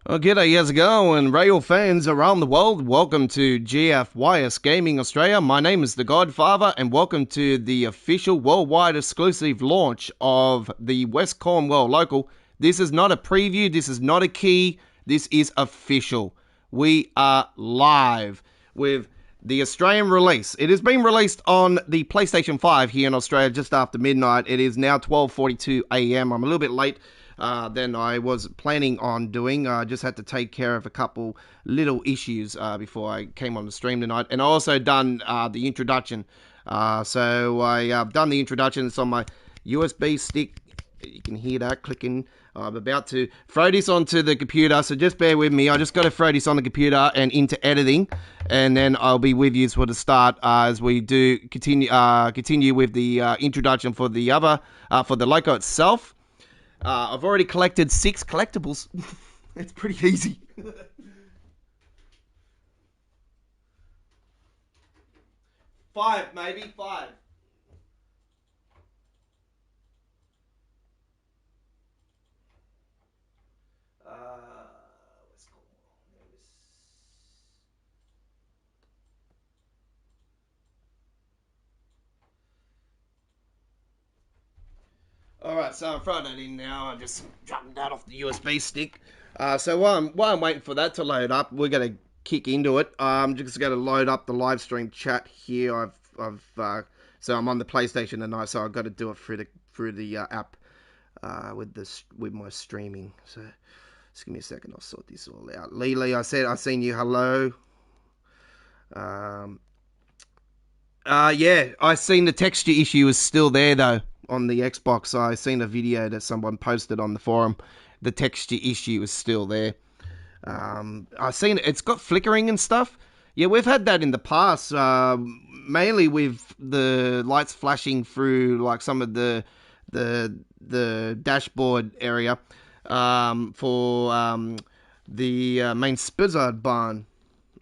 Oh, g'day, how's it going? Rail fans around the world, welcome to GFYS Gaming Australia. My name is The Godfather, and welcome to the official worldwide exclusive launch of the West Cornwall local. This is not a preview, this is not a key, this is official. We are live with the Australian release. It has been released on the PlayStation 5 here in Australia just after midnight. It is now 12:42 a.m. I'm a little bit late than I was planning on doing. I just had to take care of a couple little issues before I came on the stream tonight. And I also done the introduction. So I've done the introduction. It's on my USB stick. You can hear that clicking. I'm about to throw this onto the computer, so just bear with me. I just got to throw this on the computer and into editing, and then I'll be with you for the start as we do continue with the introduction for the other for the Loco itself. I've already collected 6 collectibles. It's pretty easy. 5, maybe 5. Let's go. All right, so I'm throwing that in now. I'm just dropping that off the USB stick. So while I'm waiting for that to load up, we're gonna kick into it. I'm just gonna load up the live stream chat here. So I'm on the PlayStation tonight, so I've got to do it through the app with my streaming. So just give me a second. I'll sort this all out. Lily, I said I seen you. Hello. Um, yeah, I seen the texture issue is still there though on the Xbox. I seen a video that someone posted on the forum. The texture issue is still there. I seen it's got flickering and stuff. Yeah, we've had that in the past, mainly with the lights flashing through like some of the dashboard area for the main Spizzard barn.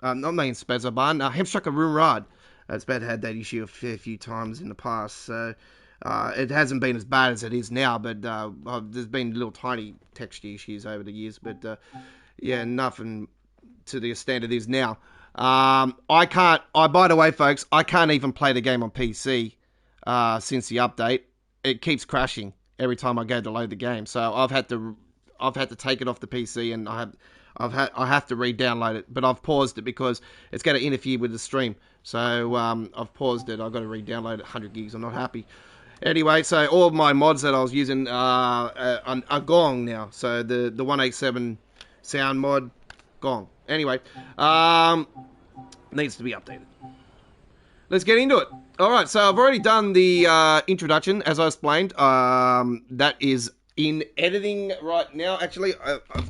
Not main Spizzard barn, Hemstrucker Room Rod. It's bad had that issue a fair few times in the past, so it hasn't been as bad as it is now, but there's been little tiny texture issues over the years, but yeah, nothing to the extent it is now. I can't. By the way, folks, I can't even play the game on PC since the update. It keeps crashing every time I go to load the game, so I've had to take it off the PC, and I have to re-download it, but I've paused it because it's going to interfere with the stream. So I've paused it. I've got to re-download it 100 gigs. I'm not happy. Anyway, so all of my mods that I was using are gone now. So the 187 sound mod, gone. Anyway, needs to be updated. Let's get into it. All right, so I've already done the introduction, as I explained. That is in editing right now. Actually,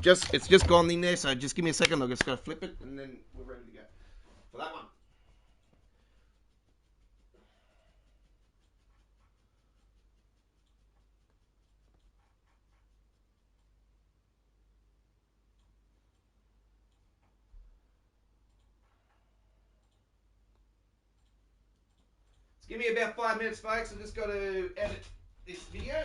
it's just gone in there. So just give me a second. I'm just gonna flip it, and then we're ready to go for that one. Just give me about 5 minutes, folks. I just got to edit this video.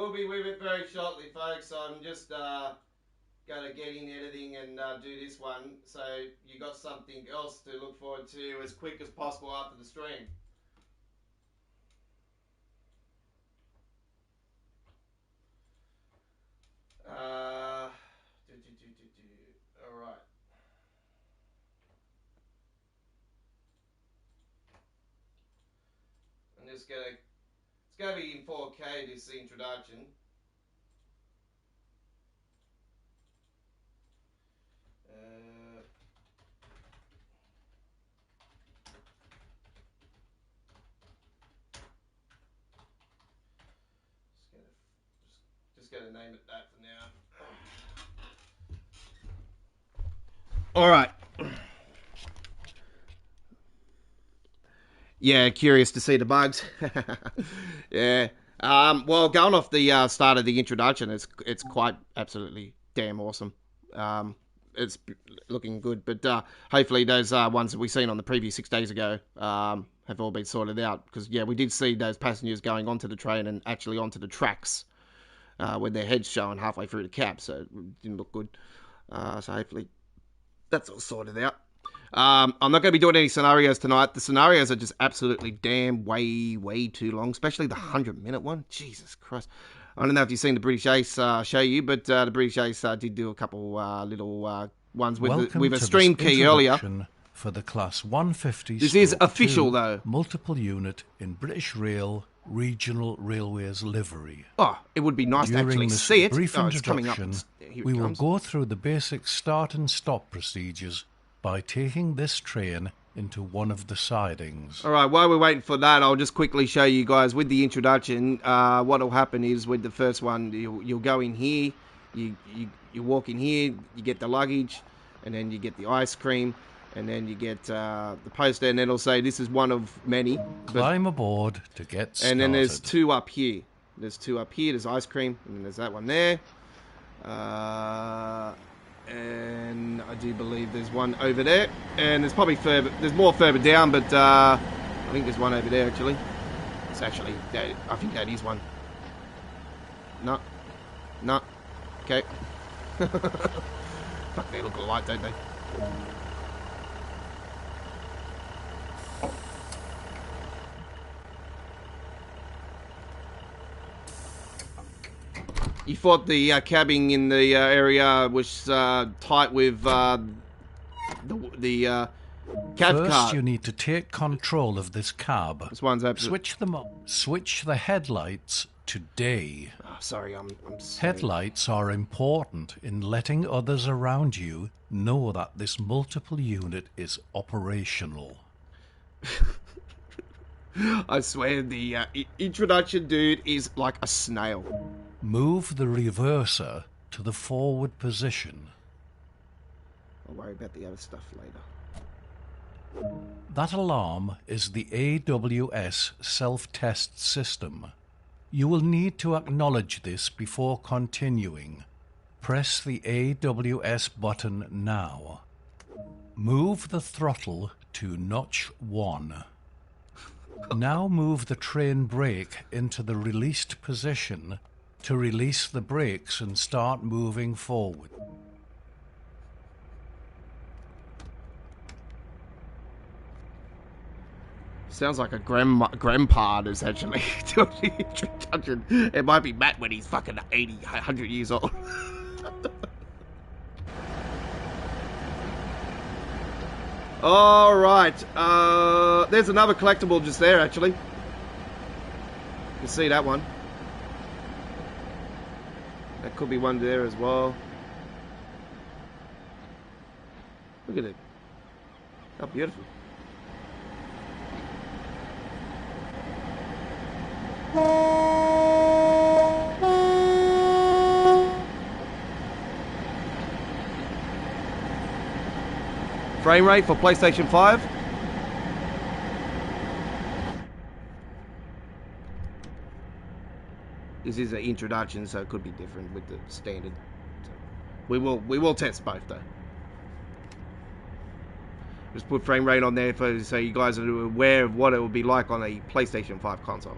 we'll be with it very shortly, folks. I'm just going to get in editing and do this one, so you got something else to look forward to as quick as possible after the stream. All right. I'm just gonna. It's gonna be in 4K. This introduction. Just gonna name it that for now. All right. Yeah, curious to see the bugs. Yeah. Well, going off the start of the introduction, it's quite absolutely damn awesome. It's looking good, but hopefully those ones that we seen on the previous 6 days ago have all been sorted out. Because yeah, we did see those passengers going onto the train and actually onto the tracks with their heads showing halfway through the cab, so it didn't look good. So hopefully that's all sorted out. I'm not going to be doing any scenarios tonight. The scenarios are just absolutely damn way too long, especially the 100-minute one. Jesus Christ. I don't know if you've seen the British Ace show you, but the British Ace did do a couple little ones with a stream key earlier. For the Class 150 this is official, though. Multiple unit in British Rail Regional Railways livery. Oh, it would be nice to actually see it. Brief it's coming up. We will go through the basic start and stop procedures by taking this train into one of the sidings. All right, while we're waiting for that, I'll just quickly show you guys with the introduction. What will happen is with the first one, you'll go in here, you walk in here, you get the luggage, and then you get the ice cream, and then you get the poster, and then it'll say this is one of many. Climb aboard to get started. And then there's two up here. There's two up here. There's ice cream, and then there's that one there. And I do believe there's one over there, and there's probably there's more further down, but I think there's one over there actually. It's actually, I think that is one. No, okay. Fuck, they look alike, don't they? You thought the cabbing in the area was tight with the cab car. First, you need to take control of this cab. This one's absolutely... Switch them up. Switch the headlights to day. Oh, sorry, I'm sorry. Headlights are important in letting others around you know that this multiple unit is operational. I swear the introduction dude is like a snail. Move the reverser to the forward position. I'll worry about the other stuff later. That alarm is the AWS self-test system. You will need to acknowledge this before continuing. Press the AWS button now. Move the throttle to notch 1. Now move the train brake into the released position to release the brakes and start moving forward. Sounds like a grandpa is actually doing the introduction. It might be Matt when he's fucking 80, 100 years old. Alright, there's another collectible just there actually. You can see that one. That could be one there as well. Look at it. How beautiful. Frame rate for PlayStation 5. This is an introduction, so it could be different with the standard. So we will test both though. Just put frame rate on there so you guys are aware of what it will be like on a PlayStation 5 console.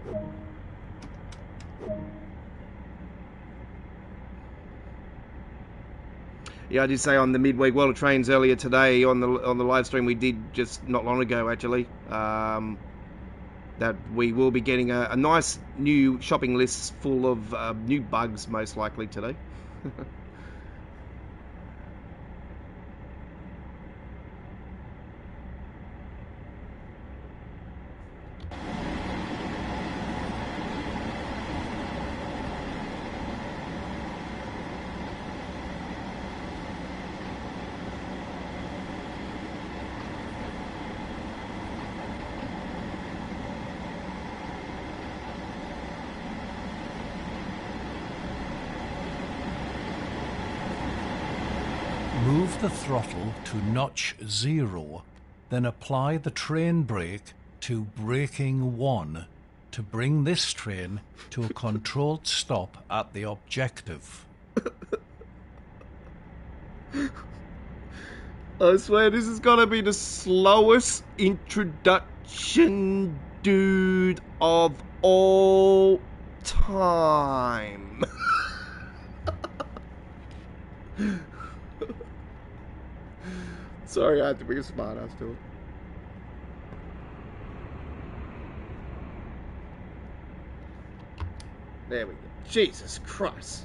Yeah, I did say on the midweek World of Trains earlier today on the live stream we did just not long ago actually, that we will be getting a nice new shopping list full of new bugs most likely today. Move the throttle to notch 0, then apply the train brake to braking 1 to bring this train to a controlled stop at the objective. I swear this is gonna be the slowest introduction, dude, of all time. Sorry, I had to be a smart ass to it. There we go. Jesus Christ.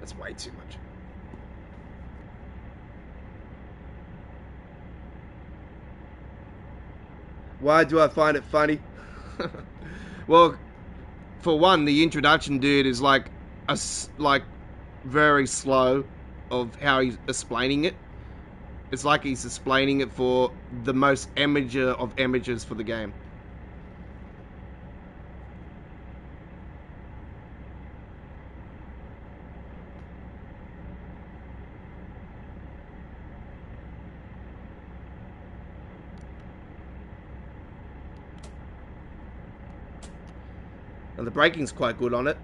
That's way too much. Why do I find it funny? Well, for one, the introduction, dude, is like very slow of how he's explaining it. It's like he's explaining it for the most amateur of amateurs for the game. And the braking's quite good on it.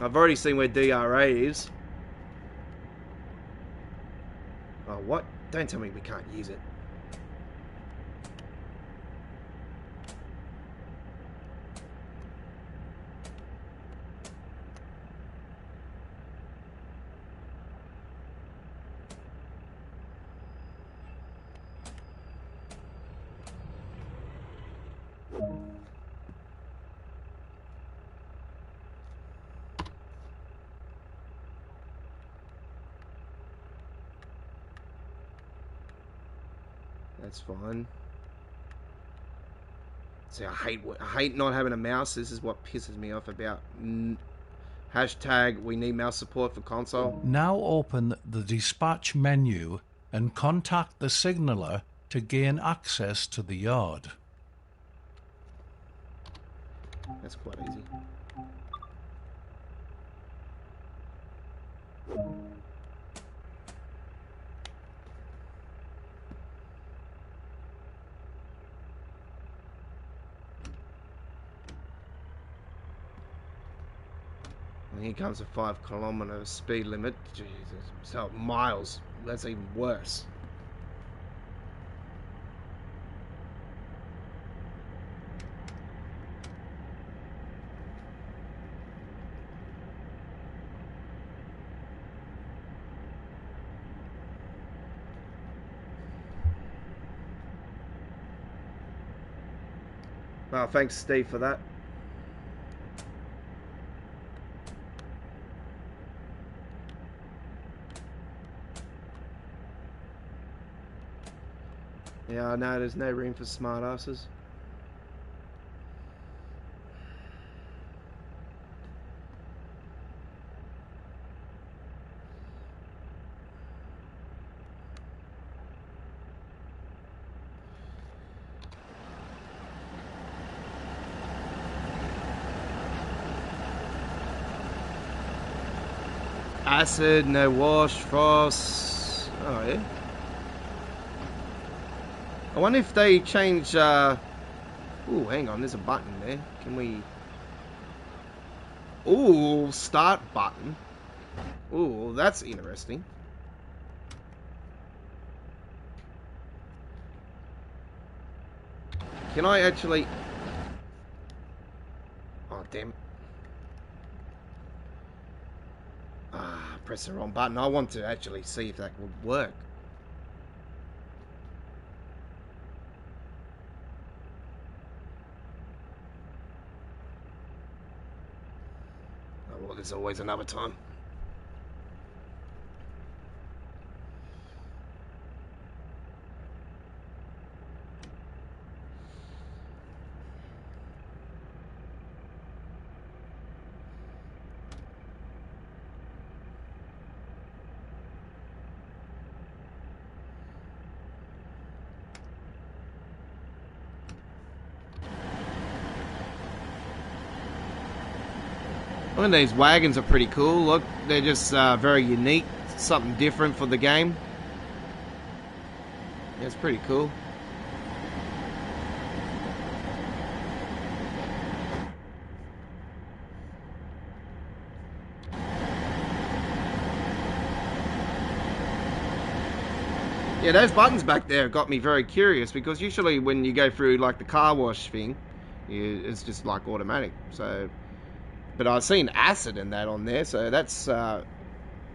I've already seen where DRA is. Oh, what? Don't tell me we can't use it. That's fine. See, I hate not having a mouse. This is what pisses me off about. Hashtag we need mouse support for console. Now open the dispatch menu and contact the signaller to gain access to the yard. That's quite easy. And here comes a 5 kilometer speed limit. Jesus. So miles. That's even worse. Well, thanks, Steve, for that. Yeah, I know there's no room for smart asses. Acid, no wash, frost. Oh, yeah. I wonder if they change. Ooh, hang on, there's a button there. Can we. Ooh, start button. Ooh, that's interesting. Can I actually. damn. Press the wrong button. I want to actually see if that would work. Oh, well, there's always another time. I mean, these wagons are pretty cool. Look, they're just very unique. Something different for the game. Yeah, it's pretty cool. Yeah, those buttons back there got me very curious, because usually when you go through like the car wash thing, it's just like automatic. So, but I've seen acid in that on there, so that's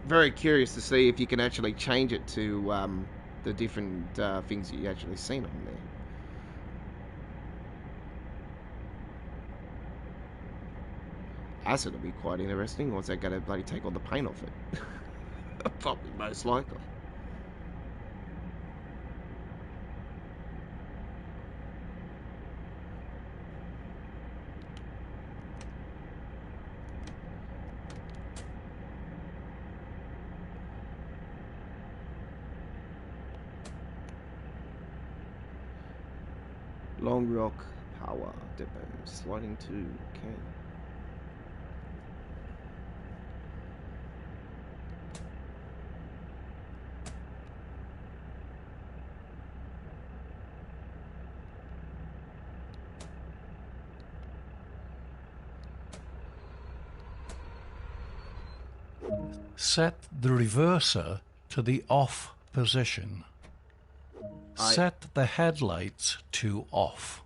very curious to see if you can actually change it to the different things that you actually seen on there. Acid will be quite interesting, or is that going to bloody take all the paint off it? Probably, most likely. Long Rock Power Depot, sliding to, okay. Set the reverser to the off position. Set the headlights to off.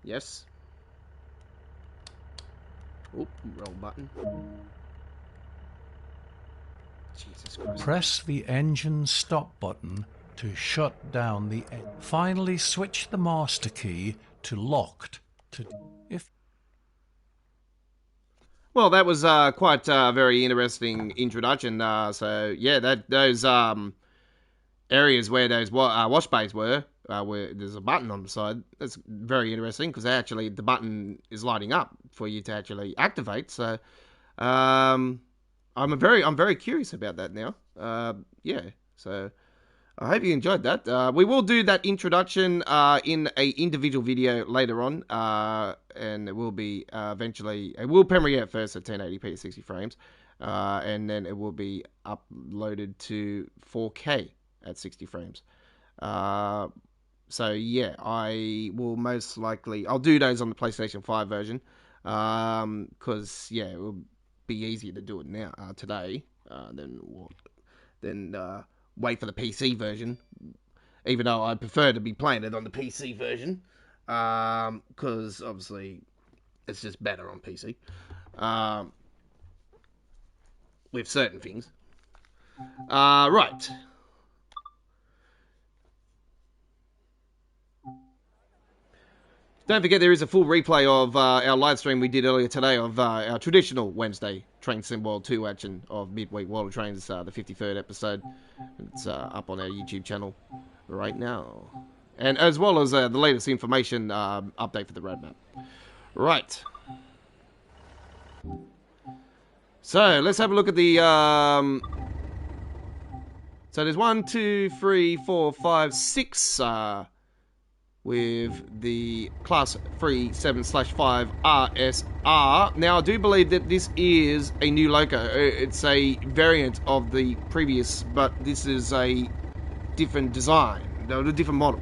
Yes. Oop, wrong button. Jesus Christ. Press the engine stop button to shut down the engine. Finally, switch the master key to locked. Well, that was quite a very interesting introduction. So yeah, those areas where those wash bays were, where there's a button on the side. That's very interesting, because actually the button is lighting up for you to actually activate. So I'm very curious about that now. Yeah, so I hope you enjoyed that. We will do that introduction in a individual video later on, and it will be eventually. It will premiere first at 1080p at 60 frames, and then it will be uploaded to 4K at 60 frames. So yeah, I will most likely I'll do those on the PlayStation 5 version, because yeah, it will be easier to do it now today than wait for the PC version. Even though I prefer to be playing it on the PC version, because obviously it's just better on PC with certain things. Right. Don't forget, there is a full replay of our live stream we did earlier today of our traditional Wednesday Train Sim World 2 action of Midweek World of Trains, the 53rd episode. It's up on our YouTube channel right now. And as well as the latest information update for the roadmap. Right. So, let's have a look at the... So there's 1, 2, 3, 4, 5, 6... with the Class 3 7/5 RSR. Now, I do believe that this is a new loco. It's a variant of the previous, but this is a different design, a different model.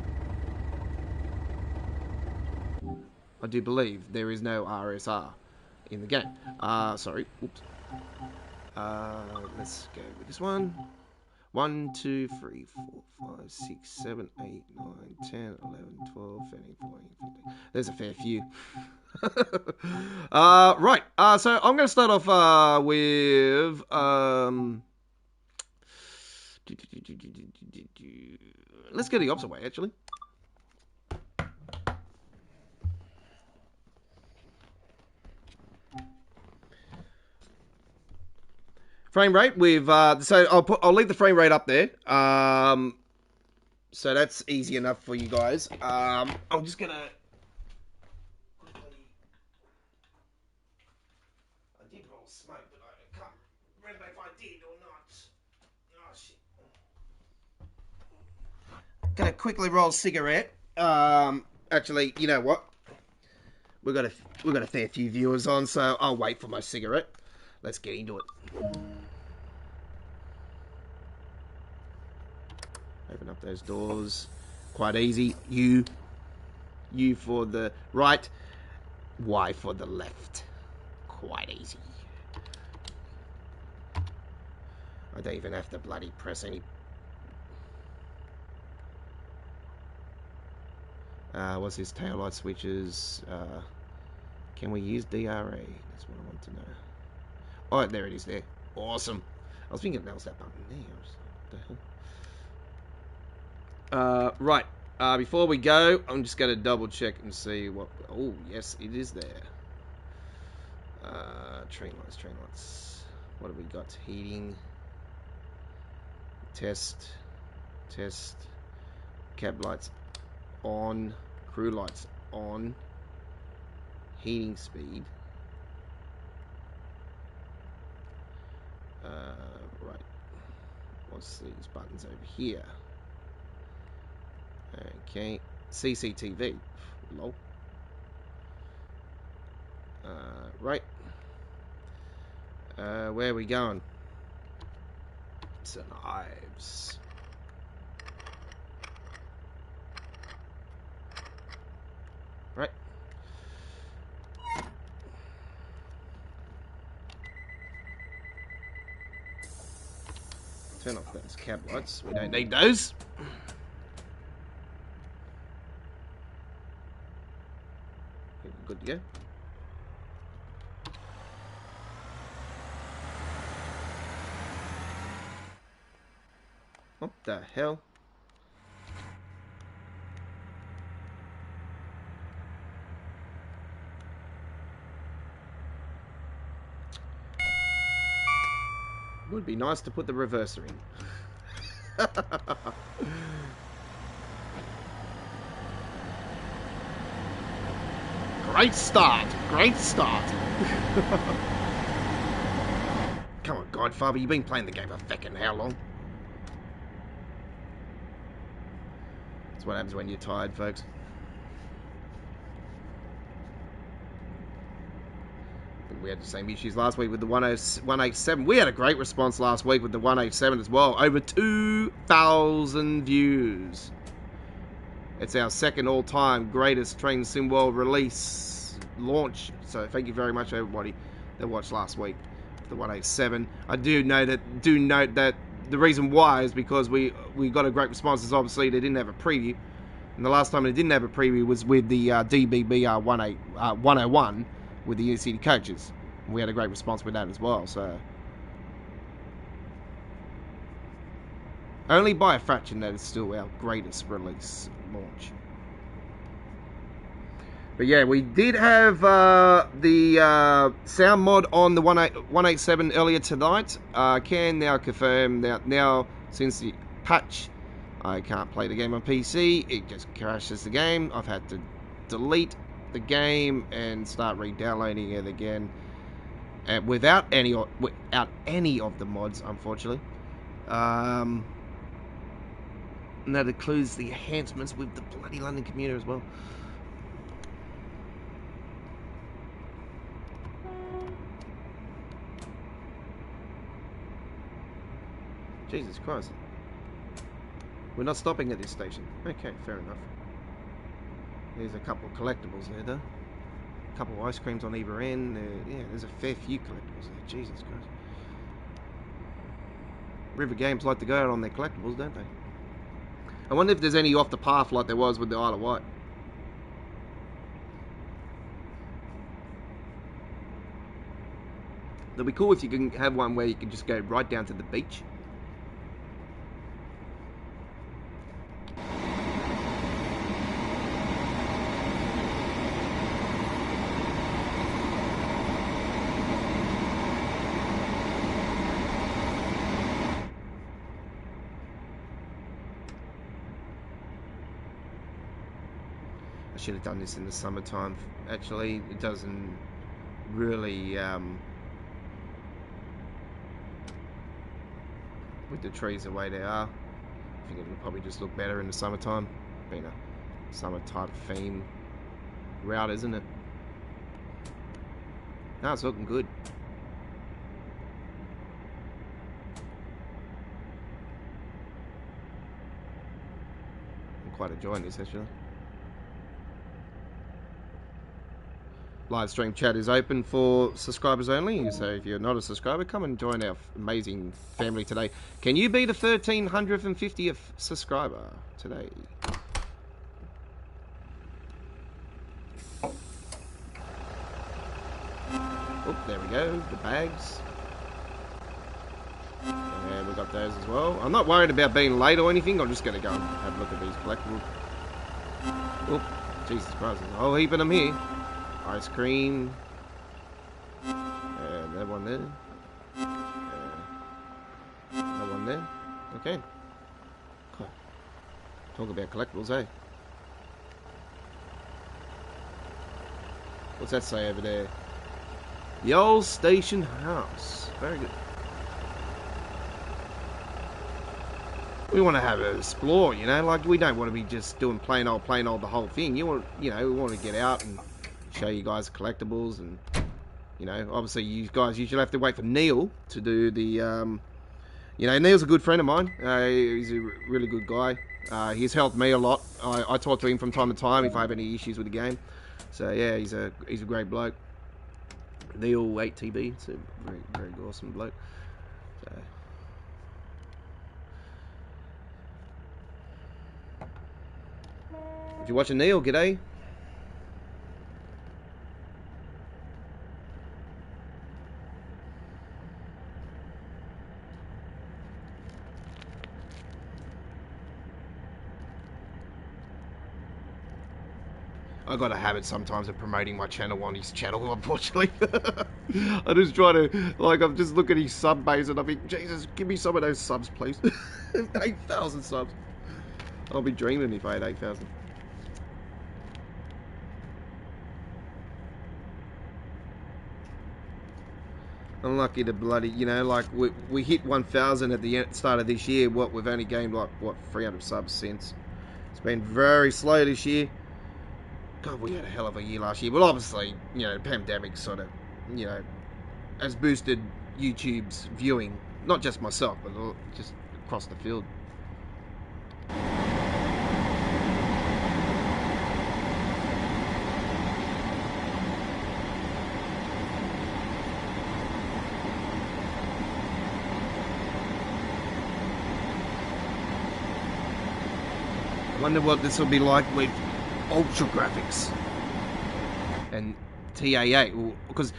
I do believe there is no RSR in the game. Sorry, oops. Let's go with this one. 1, 2, 3, 4, 5, 6, 7, 8, 9, 10, 11, 12, 13, 14, 15. There's a fair few. Right. So I'm going to start off with let's go the opposite way, actually. Frame rate with so I'll leave the frame rate up there. So that's easy enough for you guys. I'm just gonna. I did roll smoke, but I can't remember if I did or not. Oh shit. Gonna quickly roll a cigarette. Actually, you know what? We've got a fair few viewers on, so I'll wait for my cigarette. Let's get into it. Open up those doors. Quite easy. U for the right. Y for the left. Quite easy. I don't even have to bloody press any. What's this? Taillight switches. Can we use DRA? That's what I want to know. Oh, there it is there. Awesome. I was thinking that was that button there. What the hell? Right. Before we go, I'm just going to double check and see what... Oh, yes, it is there. Train lights. What have we got? Heating. Test. Cab lights on. Crew lights on. Heating speed. Right. What's these buttons over here? Okay. CCTV. Lol. Right. Where are we going? Knives. Right. Turn off those cab lights. We don't need those. Good to go. What the hell? Would be nice to put the reverser in. Great start. Come on, Godfather, you've been playing the game for feckin' how long? That's what happens when you're tired, folks. We had the same issues last week with the 187. We had a great response last week with the 187 as well. Over 2,000 views. It's our second all-time greatest Train Sim World release launch. So thank you very much, everybody that watched last week. The 187. I do note that the reason why is because we got a great response. Is obviously they didn't have a preview, and the last time they didn't have a preview was with the DBBR 101 with the UCD coaches. We had a great response with that as well. So only by a fraction that is still our greatest release launch. But yeah, we did have the sound mod on the 187 earlier tonight. Can now confirm that now since the patch, I can't play the game on PC. It just crashes the game. I've had to delete the game and start re-downloading it again, and without any of the mods, unfortunately. And that includes the enhancements with the bloody London commuter as well. Jesus Christ. We're not stopping at this station. Okay, fair enough. There's a couple of collectibles there, though. A couple of ice creams on either end. Yeah, there's a fair few collectibles there. Jesus Christ. Rivet Games like to go out on their collectibles, don't they? I wonder if there's any off the path like there was with the Isle of Wight. It'll be cool if you can have one where you can just go right down to the beach. I should have done this in the summertime. Actually, it doesn't really, with the trees the way they are, I think it'll probably just look better in the summertime. Being a summer type theme route, isn't it? No, it's looking good. I'm quite enjoying this actually. Live stream chat is open for subscribers only, so if you're not a subscriber, come and join our amazing family today. Can you be the 1350th subscriber today? Oh, there we go, the bags. And we got those as well. I'm not worried about being late or anything, I'm just going to go and have a look at these collectibles. Oh, Jesus Christ, there's a whole heap of them here. Ice cream. And that one there. That one there. Okay. Cool. Talk about collectibles, eh? What's that say over there? The old station house. Very good. We want to have an explore, you know, like we don't want to be just doing plain old the whole thing. You want, you know, we want to get out and show you guys collectibles, and you know, obviously you guys usually have to wait for Neil to do the you know, Neil's a good friend of mine. He's a really good guy. He's helped me a lot. I talk to him from time to time if I have any issues with the game. So yeah, he's a great bloke. Neil 8TB, it's a very awesome bloke. So if you're watching Neil, g'day. I got a habit sometimes of promoting my channel on his channel, unfortunately. I just try to, like, I'm just looking at his sub base and I think, Jesus, give me some of those subs, please. 8,000 subs. I'll be dreaming if I had 8,000. Unlucky to bloody, you know, like, we hit 1,000 at the start of this year. What, we've only gained, like, what, 300 subs since. It's been very slow this year. God, we had a hell of a year last year. Well, obviously, you know, pandemic sort of, you know, has boosted YouTube's viewing. Not just myself, but just across the field. I wonder what this will be like with ultra graphics and TAA, because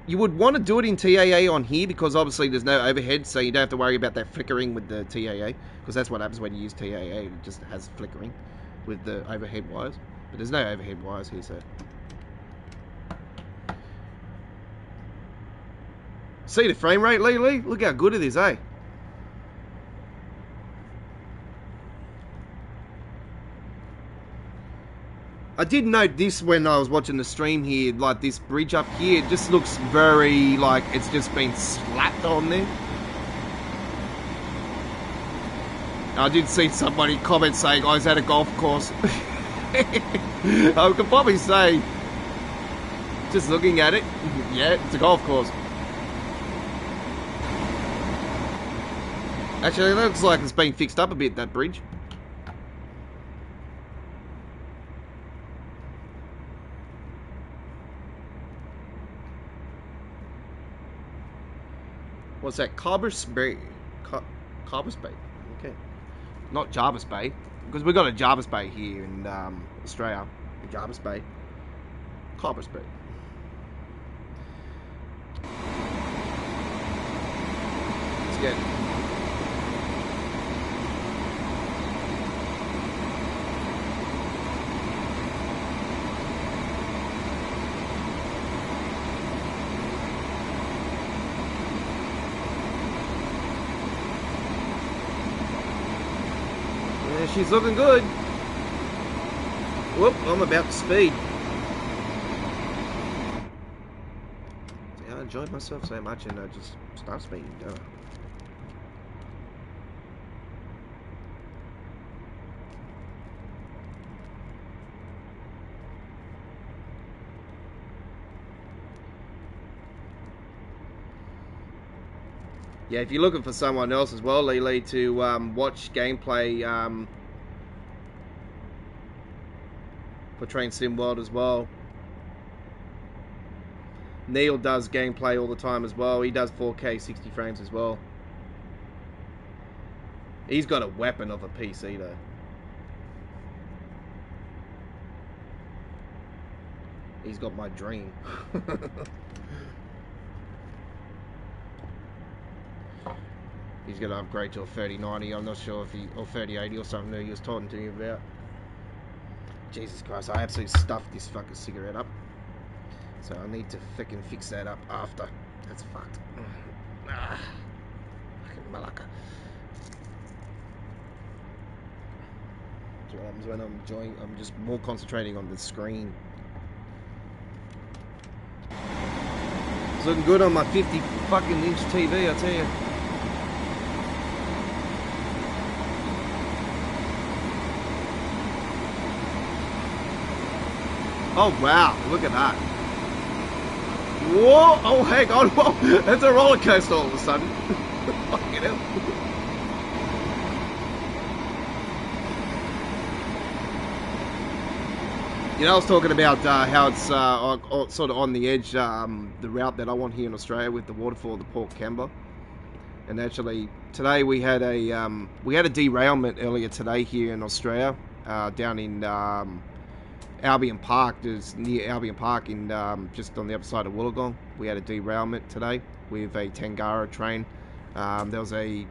you would want to do it in TAA on here because obviously there's no overhead, so you don't have to worry about that flickering with the TAA, because that's what happens when you use TAA. It just has flickering with the overhead wires, but there's no overhead wires here. So see the frame rate, Lee? Look how good it is, eh? I did note this when I was watching the stream here, like this bridge up here, it just looks very like it's just been slapped on there. I did see somebody comment saying, I was at a golf course. I could probably say, just looking at it, yeah, it's a golf course. Actually, it looks like it's been fixed up a bit, that bridge. What's that? Cobblers Bay. Cobblers Bay. Okay. Not Jarvis Bay. Because we've got a Jarvis Bay here in Australia. Jarvis Bay. Cobblers Bay. Yeah. Yeah, she's looking good. Whoop, I'm about to speed. See, I enjoyed myself so much and I just start speeding, don't I? Yeah, if you're looking for someone else as well, Lily, to watch gameplay for Train Sim World as well. Neil does gameplay all the time as well. He does 4K 60 frames as well. He's got a weapon of a PC though. He's got my dream. He's going to upgrade to a 3090. I'm not sure if he, or 3080 or something that he was talking to me about. Jesus Christ, I absolutely stuffed this fucking cigarette up. So I need to fucking fix that up after. That's fucked. Fucking malacca. That's what happens when I'm enjoying. I'm just more concentrating on the screen. It's looking good on my 50 fucking inch TV, I tell you. Oh wow, look at that. Whoa, oh hang on, whoa, that's a roller coaster all of a sudden. Fucking hell. You know, I was talking about how it's sort of on the edge, the route that I want here in Australia with the waterfall, the Port Kembla. And actually, today we had a derailment earlier today here in Australia, down in Albion Park. There's near Albion Park in just on the other side of Wollongong. We had a derailment today with a Tangara train. There was a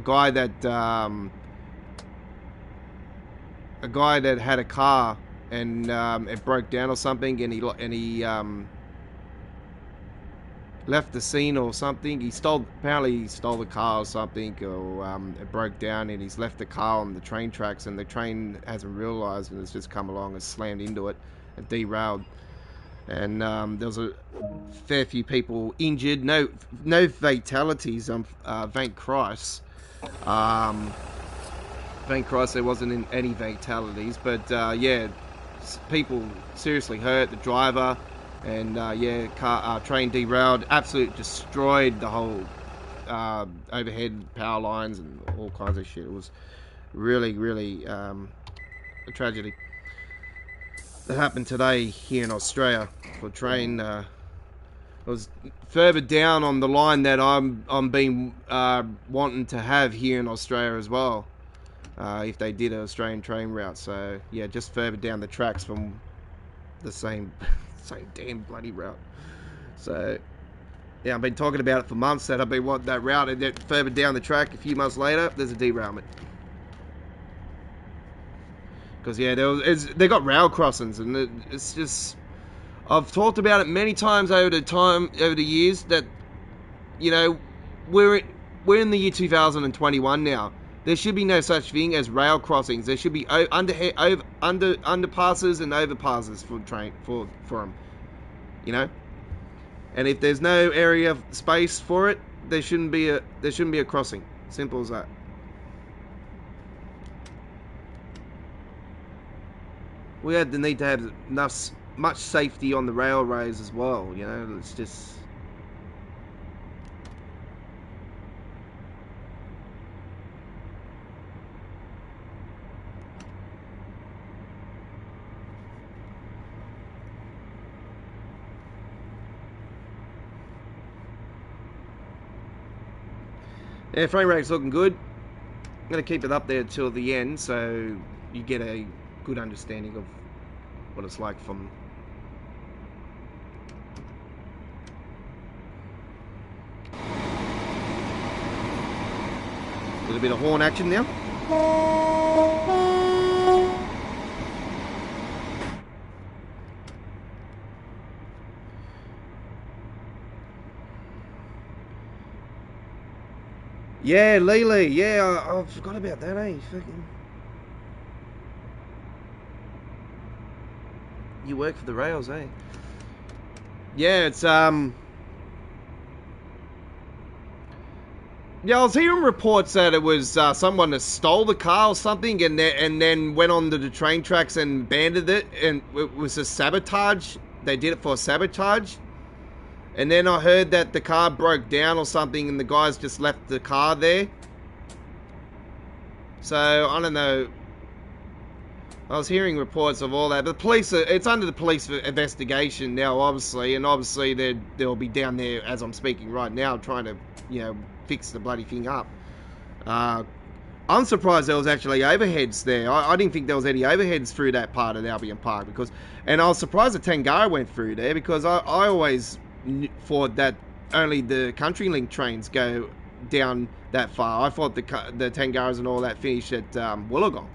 guy that had a car and it broke down or something, and he left the scene or something. Apparently he stole the car or something, or it broke down and he's left the car on the train tracks, and the train hasn't realised and has just come along and slammed into it and derailed. And there was a fair few people injured. No fatalities. Thank Christ. Thank Christ there wasn't any fatalities. But yeah, people seriously hurt. The driver. And train derailed, absolutely destroyed the whole overhead power lines and all kinds of shit. It was really, really a tragedy that happened today here in Australia for train. It was further down on the line that I'm being wanting to have here in Australia as well, if they did an Australian train route. So yeah, just further down the tracks from the same damn bloody route. So yeah, I've been talking about it for months that I've been wanting that route, and then further down the track a few months later there's a derailment. Because yeah, they got rail crossings, and it's just, I've talked about it many times over the years that, you know, we're in the year 2021 now. There should be no such thing as rail crossings. There should be underpasses and overpasses for them. You know, and if there's no area of space for it, there shouldn't be a crossing. Simple as that. We had the need to have much safety on the railways as well. You know, it's just. Yeah, frame rate's looking good. I'm going to keep it up there till the end so you get a good understanding of what it's like from... little bit of horn action now. Yeah, Lily. Yeah, I forgot about that, eh? Fucking... You work for the rails, eh? Yeah, it's Yeah, I was hearing reports that it was someone that stole the car or something, and then went on to the train tracks and abandoned it, and it was a sabotage. They did it for sabotage, and then I heard that the car broke down or something, and the guys just left the car there. So I don't know. I was hearing reports of all that, but the police it's under the police investigation now, obviously, and obviously they'll be down there as I'm speaking right now, trying to, you know, fix the bloody thing up. I'm surprised there was actually overheads there. I didn't think there was any overheads through that part of Albion Park, because, and I was surprised the Tangara went through there, because I always thought that only the CountryLink trains go down that far. I thought the Tangaras and all that finished at Wollongong.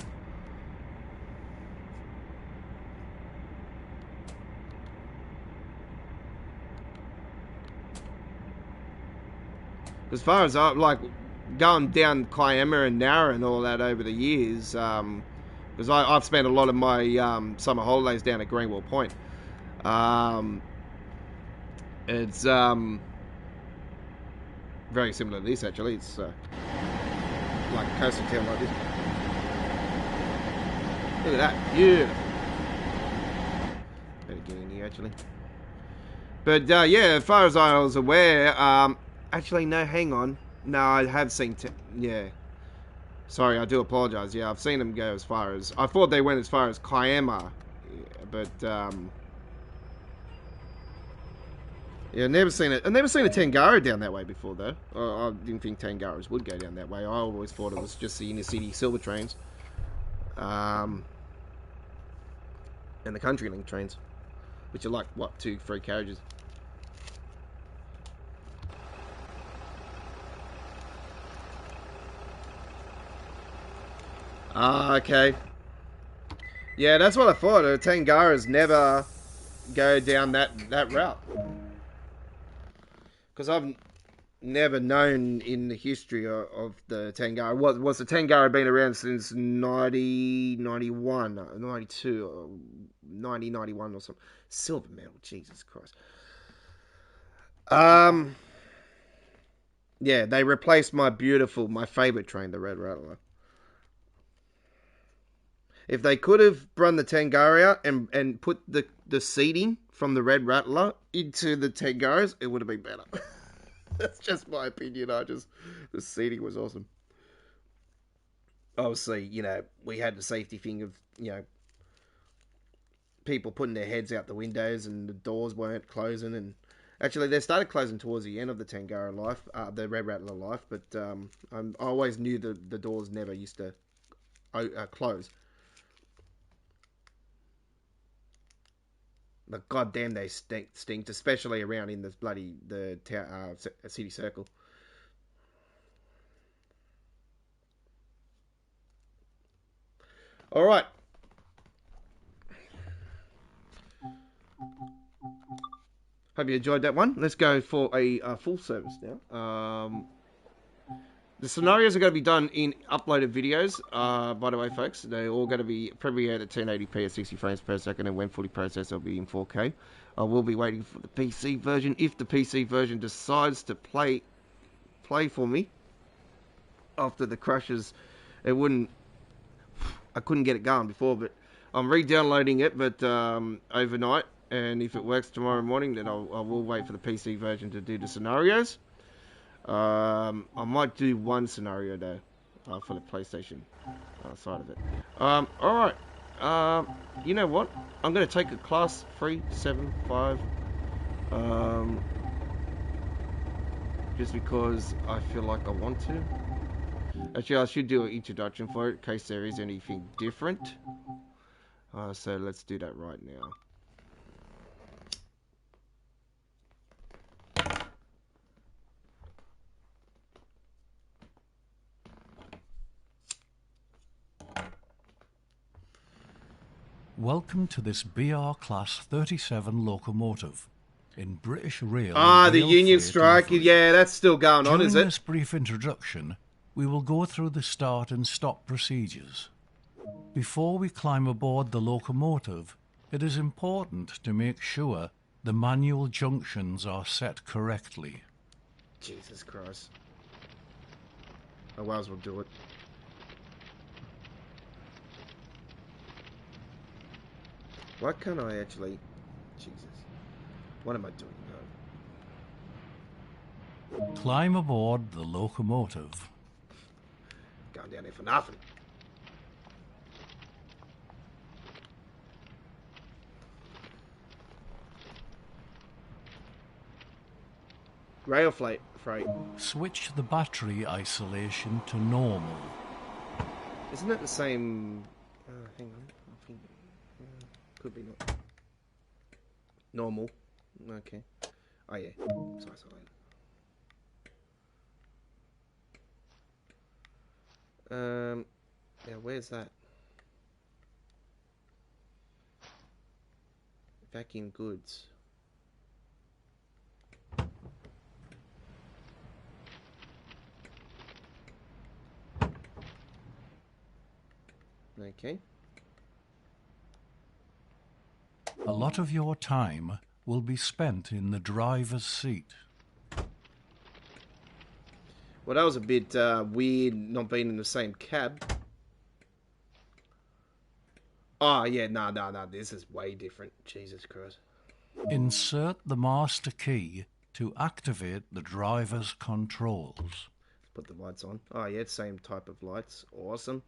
As far as like going down Kiama and Nara and all that over the years, because I've spent a lot of my summer holidays down at Greenwell Point. It's very similar to this, actually. It's like a coastal town like this. Look at that, beautiful. Better get in here, actually. But yeah, as far as I was aware, actually no, hang on. No, I have seen. Yeah. Sorry, I do apologise. Yeah, I've seen them go as far as... I thought they went as far as Kiama. Yeah, but, yeah, I've never seen a Tangara down that way before, though. I didn't think Tangaras would go down that way. I always thought it was just the inner city silver trains. And the CountryLink trains. Which are like, what, 2-3 carriages. Ah, okay. Yeah, that's what I thought. Tangaras never go down that route. Because I've never known in the history of the Tangara. Was the Tangara been around since 1991, 92, or 1991 or something? Silver medal, Jesus Christ. Yeah, they replaced my favourite train, the Red Rattler. If they could have run the Tangara out and put the seating from the Red Rattler into the Tangaras, it would have been better. That's just my opinion. The seating was awesome. Obviously, you know, we had the safety thing of, you know, people putting their heads out the windows and the doors weren't closing. And actually, they started closing towards the end of the Tangara life, the Red Rattler life. But I always knew the doors never used to close. But goddamn, they stink, especially around in this bloody city circle. All right. Hope you enjoyed that one. Let's go for a full service now. The scenarios are going to be done in uploaded videos, by the way, folks. They're all going to be premiered at 1080p at 60 frames per second, and when fully processed, they'll be in 4K. I will be waiting for the PC version. If the PC version decides to play for me after the crashes, I couldn't get it going before, but I'm re-downloading it, but overnight, and if it works tomorrow morning, then I will wait for the PC version to do the scenarios. I might do one scenario though, for the PlayStation side of it. Alright. You know what? I'm going to take a class 375. Just because I feel like I want to. Actually, I should do an introduction for it in case there is anything different. So let's do that right now. Welcome to this BR Class 37 locomotive in British Rail. The Union strike. Delivery. Yeah, that's still going on, is During it? this brief introduction, we will go through the start and stop procedures. Before we climb aboard the locomotive, it is important to make sure the manual junctions are set correctly. Jesus Christ. I might as well do it. Why can't I actually... Jesus. What am I doing now? Climb aboard the locomotive. Going down there for nothing. Rail freight. Switch the battery isolation to normal. Isn't that the same... hang on. I think... could be not. Normal. Okay. Oh yeah. Sorry. Yeah, where's that? Vacuum goods. Okay. A lot of your time will be spent in the driver's seat. Well, that was a bit weird not being in the same cab. Oh, yeah, no, this is way different. Jesus Christ. Insert the master key to activate the driver's controls. Put the lights on. Oh, yeah, same type of lights. Awesome.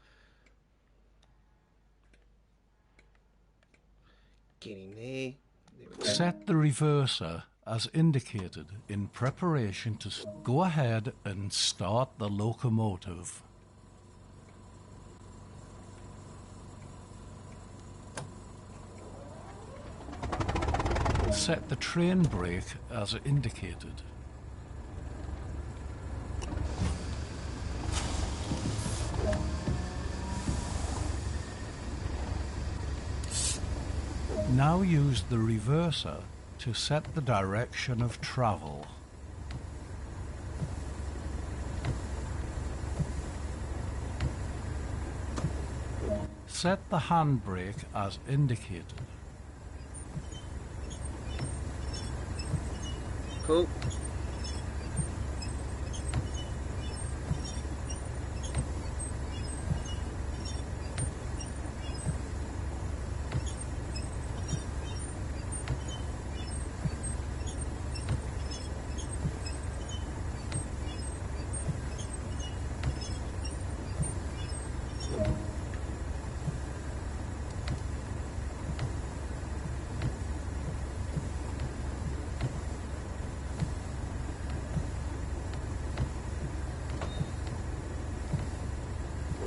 Get in there. There we go. Set the reverser as indicated in preparation to go ahead and start the locomotive. Set the train brake as indicated. Now use the reverser to set the direction of travel. Set the handbrake as indicated. Cool.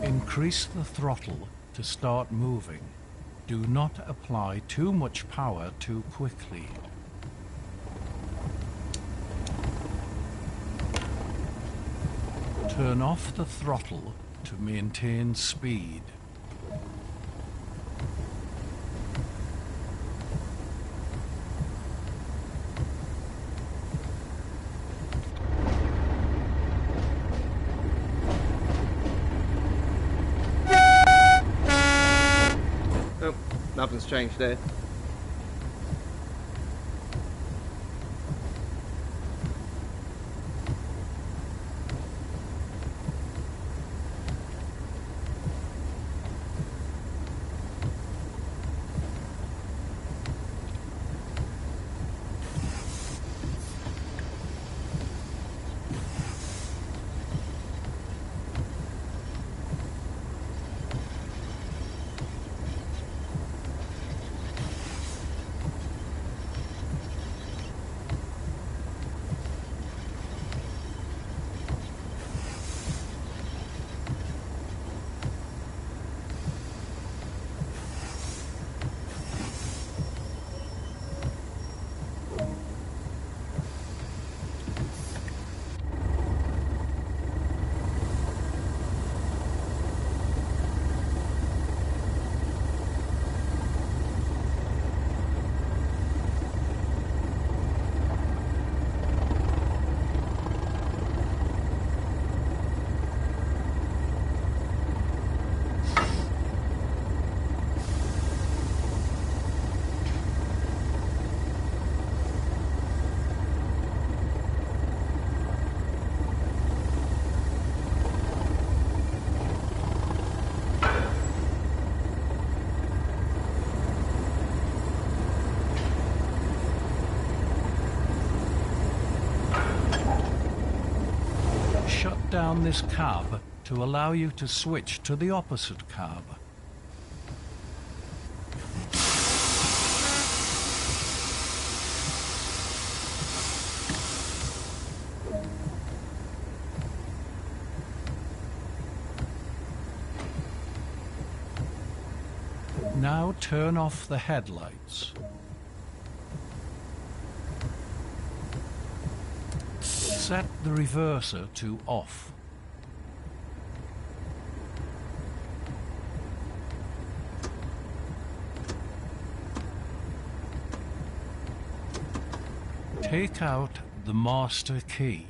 Increase the throttle to start moving. Do not apply too much power too quickly. Turn off the throttle to maintain speed. Nothing's changed there. shut down this cab to allow you to switch to the opposite cab. Now turn off the headlights. Set the reverser to off. Take out the master key.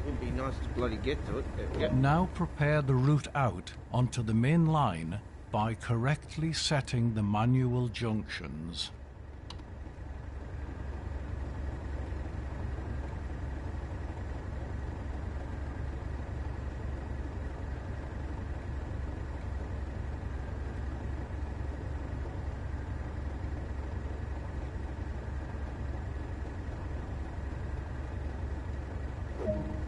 It'd be nice to bloody get to it. Yep. Now prepare the route out onto the main line by correctly setting the manual junctions.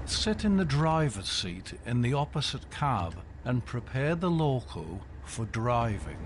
Sit in the driver's seat in the opposite cab and prepare the loco for driving.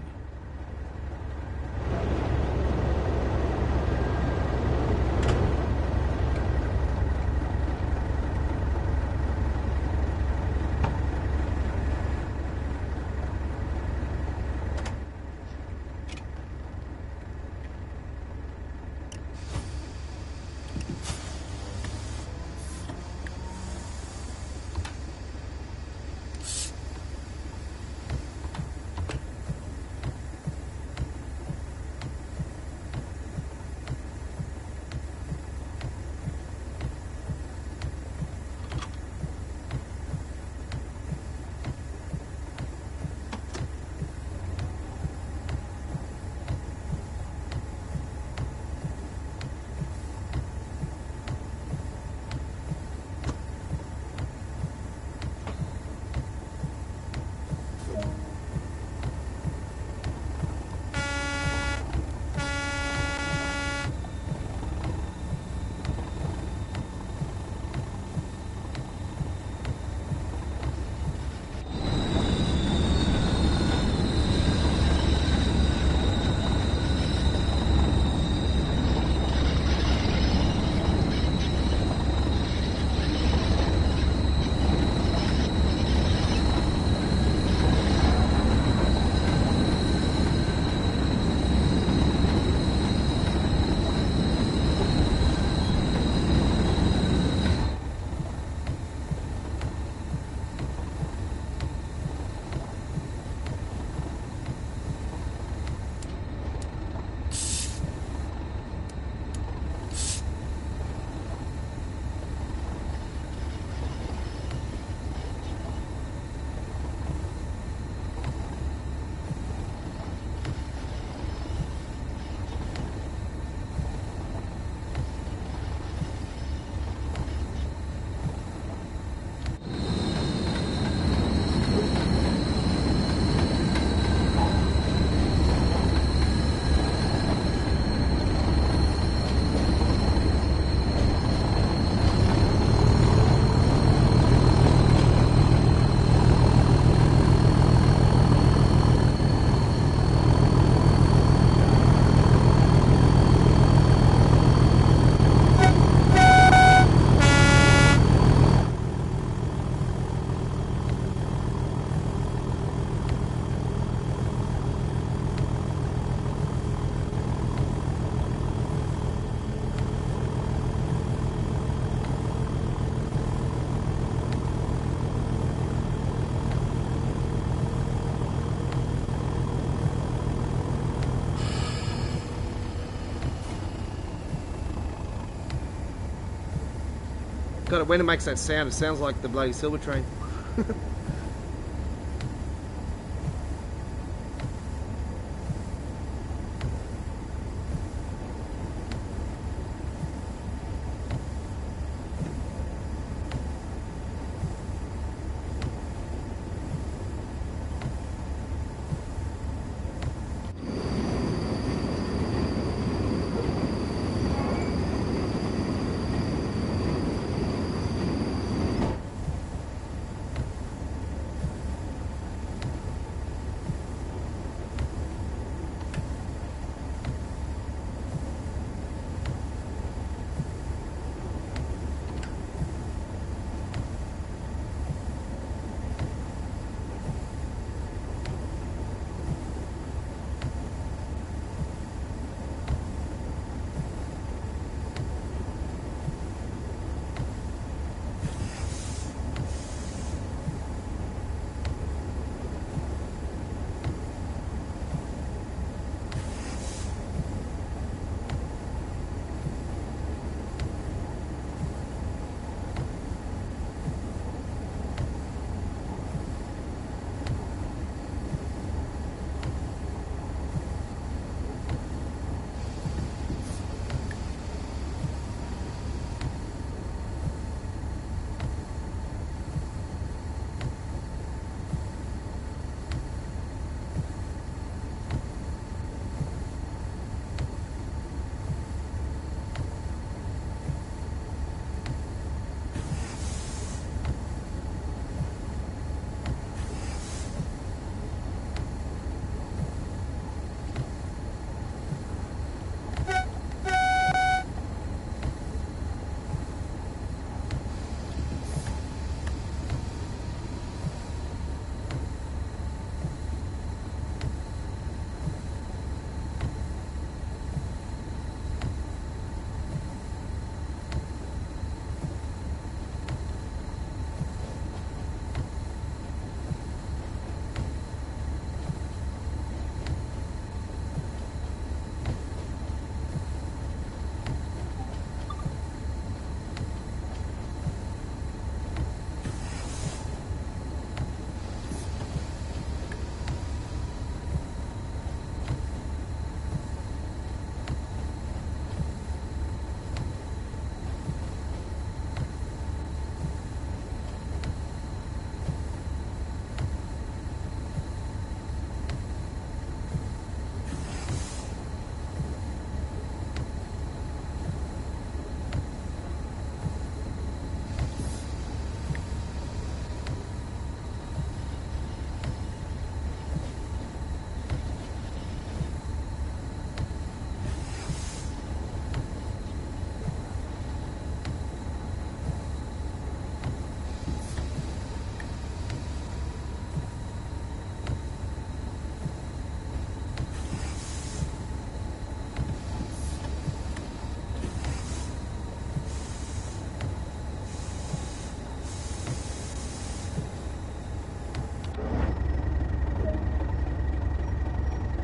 God, when it makes that sound, it sounds like the bloody silver train.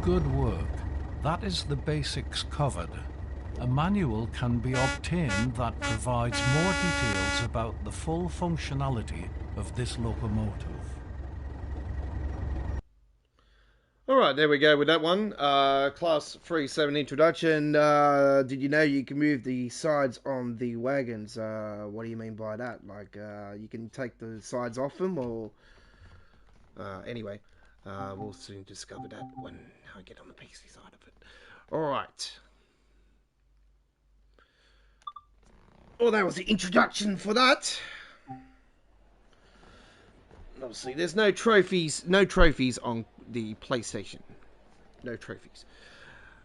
Good work. That is the basics covered. A manual can be obtained that provides more details about the full functionality of this locomotive. Alright, there we go with that one. Class 3-7 introduction. Did you know you can move the sides on the wagons? What do you mean by that? Like, you can take the sides off them, or... anyway, we'll soon discover that when I get on the PC side of it. Alright. Well, that was the introduction for that. Obviously, there's no trophies on the PlayStation. No trophies.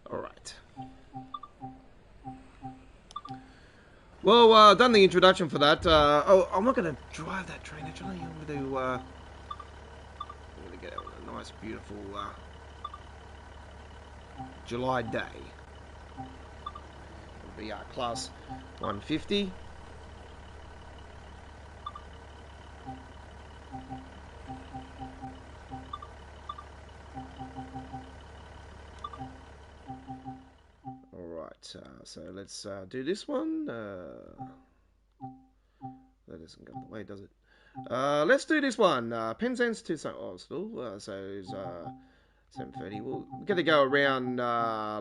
Alright. Well, done the introduction for that. Oh, I'm not going to drive that train, actually. I'm going to get out on a nice, beautiful July day. It'll be class 150. Alright, so let's do this one. That doesn't go the way, does it? Let's do this one. Penzance to St. Austell. So it's 7:30. We're going to go around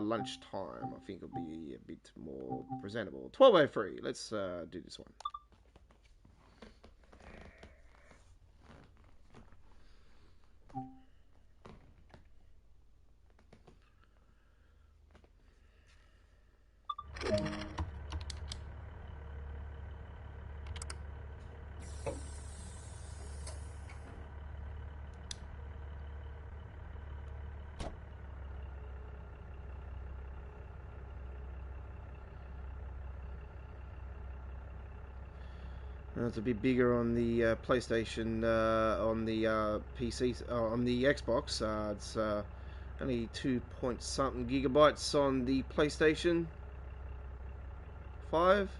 lunchtime. I think it'll be a bit more presentable. 12:03. Let's do this one. It's a bit bigger on the PlayStation, on the PC, on the Xbox. It's only 2 point something gigabytes on the PlayStation 5.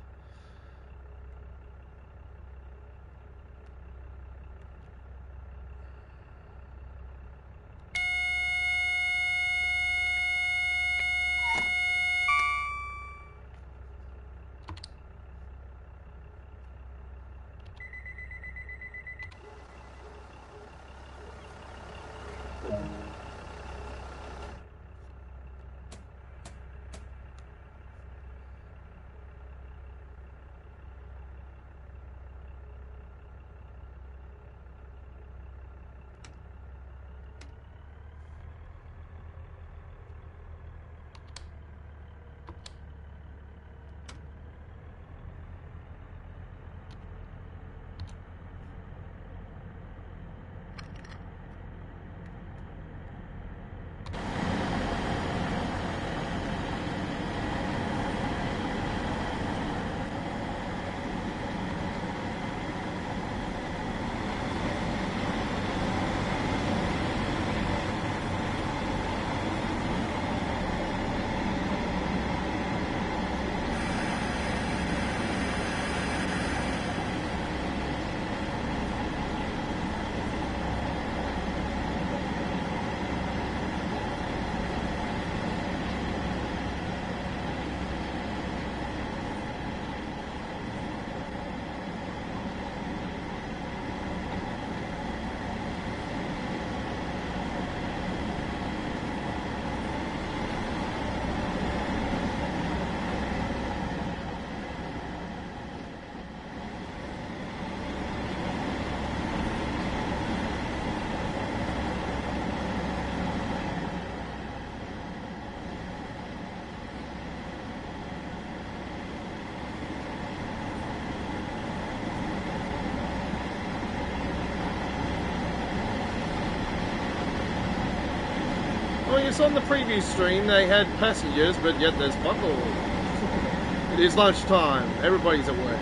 Well, yes, on the previous stream they had passengers, but yet there's buckle. It is lunchtime. Everybody's at work.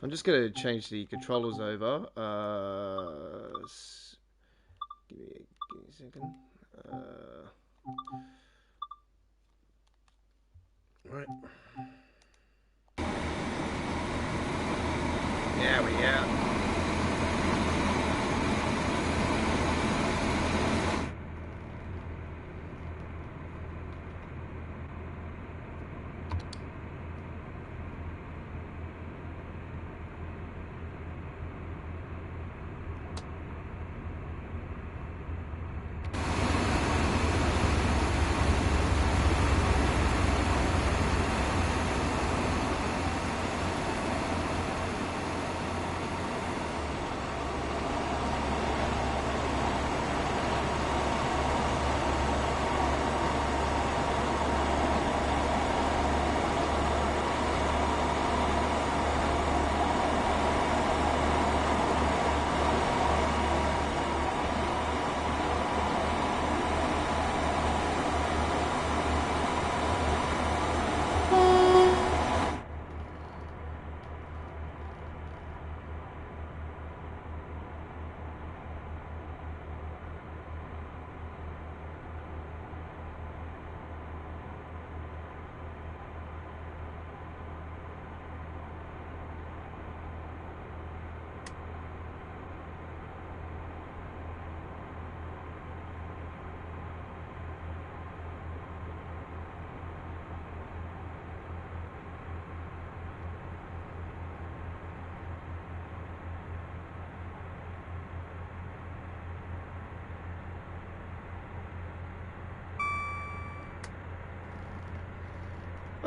I'm just going to change the controllers over. Give me a second. Right. Yeah, we are.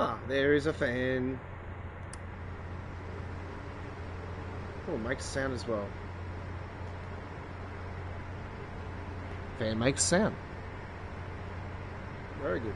Ah, there is a fan. Oh, it makes sound as well. Fan makes sound. Very good.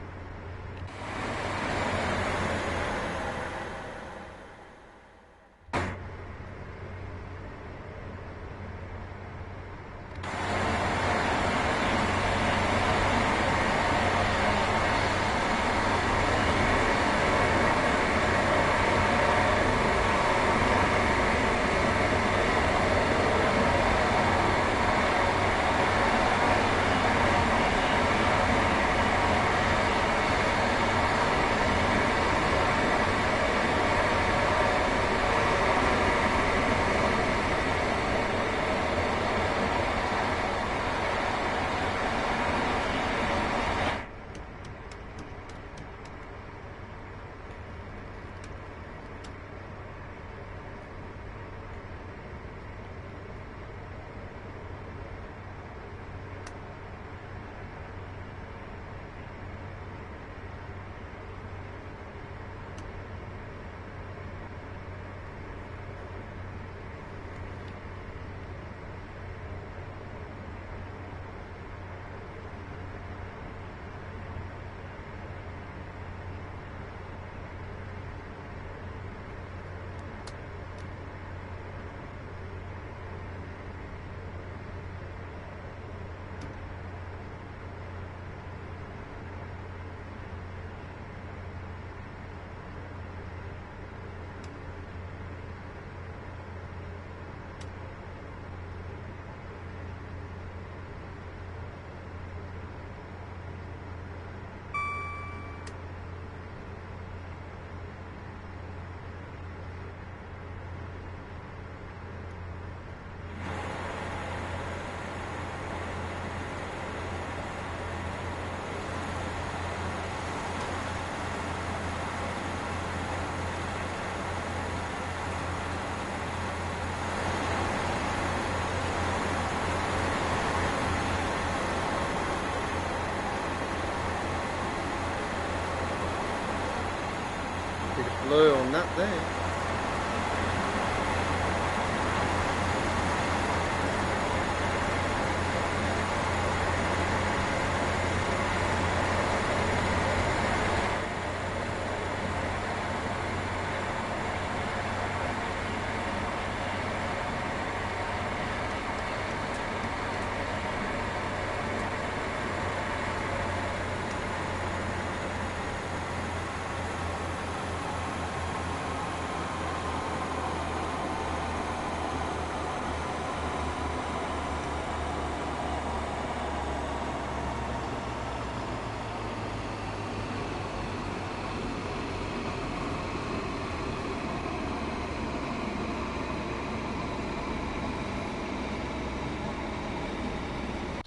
Bit of blue on that there.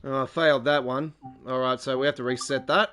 Oh, I failed that one. Alright, so we have to reset that.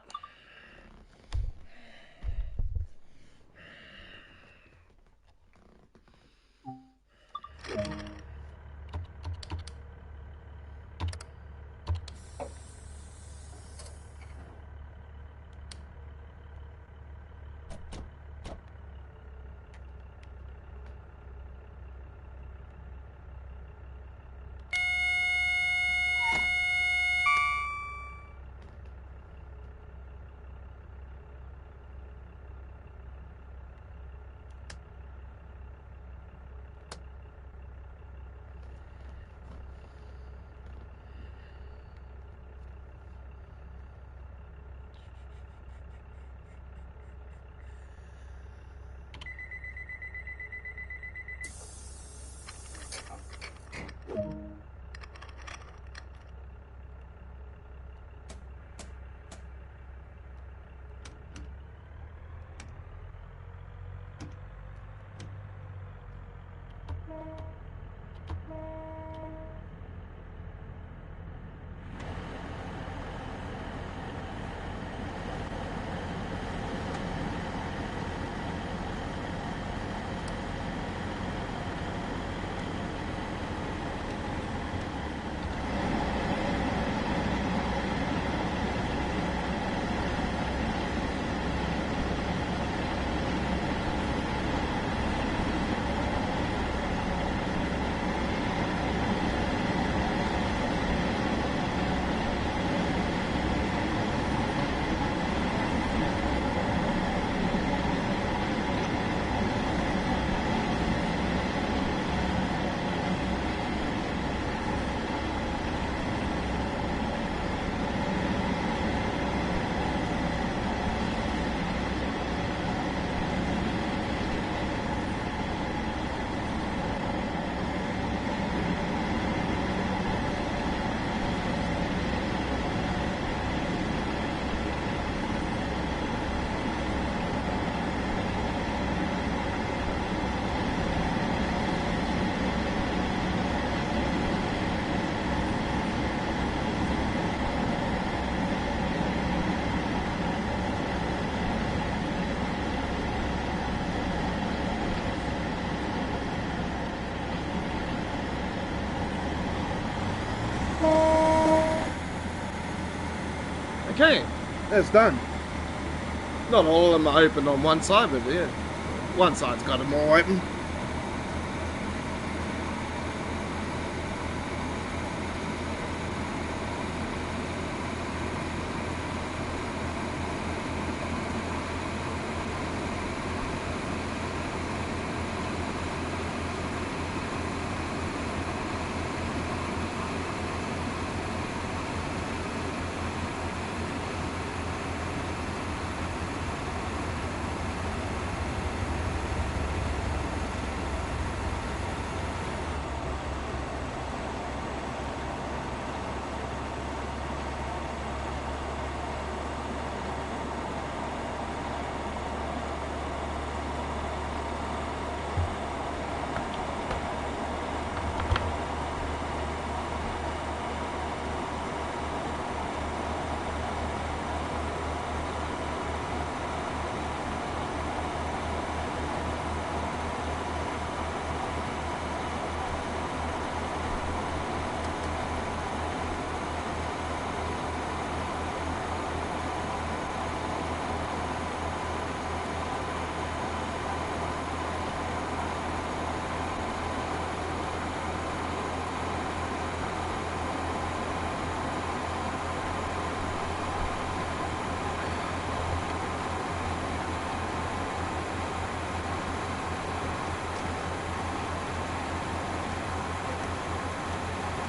Okay, that's done. Not all of them are open on one side, but yeah, one side's got them all open.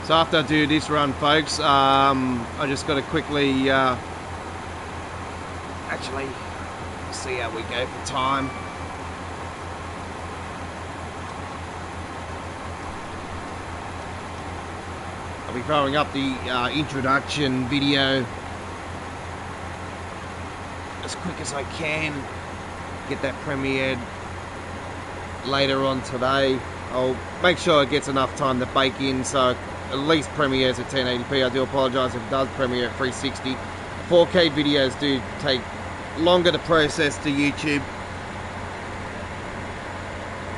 So after I do this run, folks, I just got to quickly actually see how we go for time. I'll be throwing up the introduction video as quick as I can. Get that premiered later on today. I'll make sure it gets enough time to bake in so at least premieres at 1080p. I do apologise if it does premiere at 360. 4K videos do take longer to process to YouTube,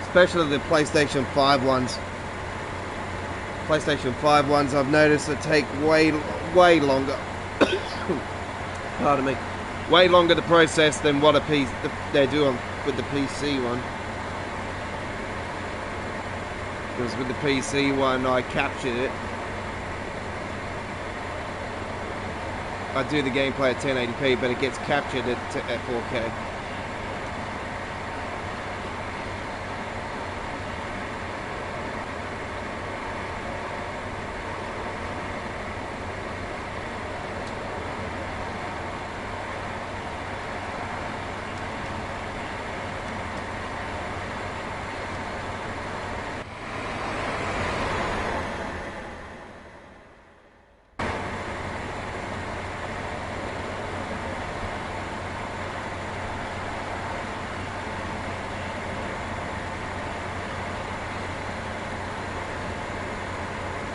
especially the PlayStation 5 ones. PlayStation 5 ones I've noticed that take way longer. Pardon me. Way longer to process than what they're doing with the PC one. Because with the PC one, I captured it. I do the gameplay at 1080p, but it gets captured at 4K.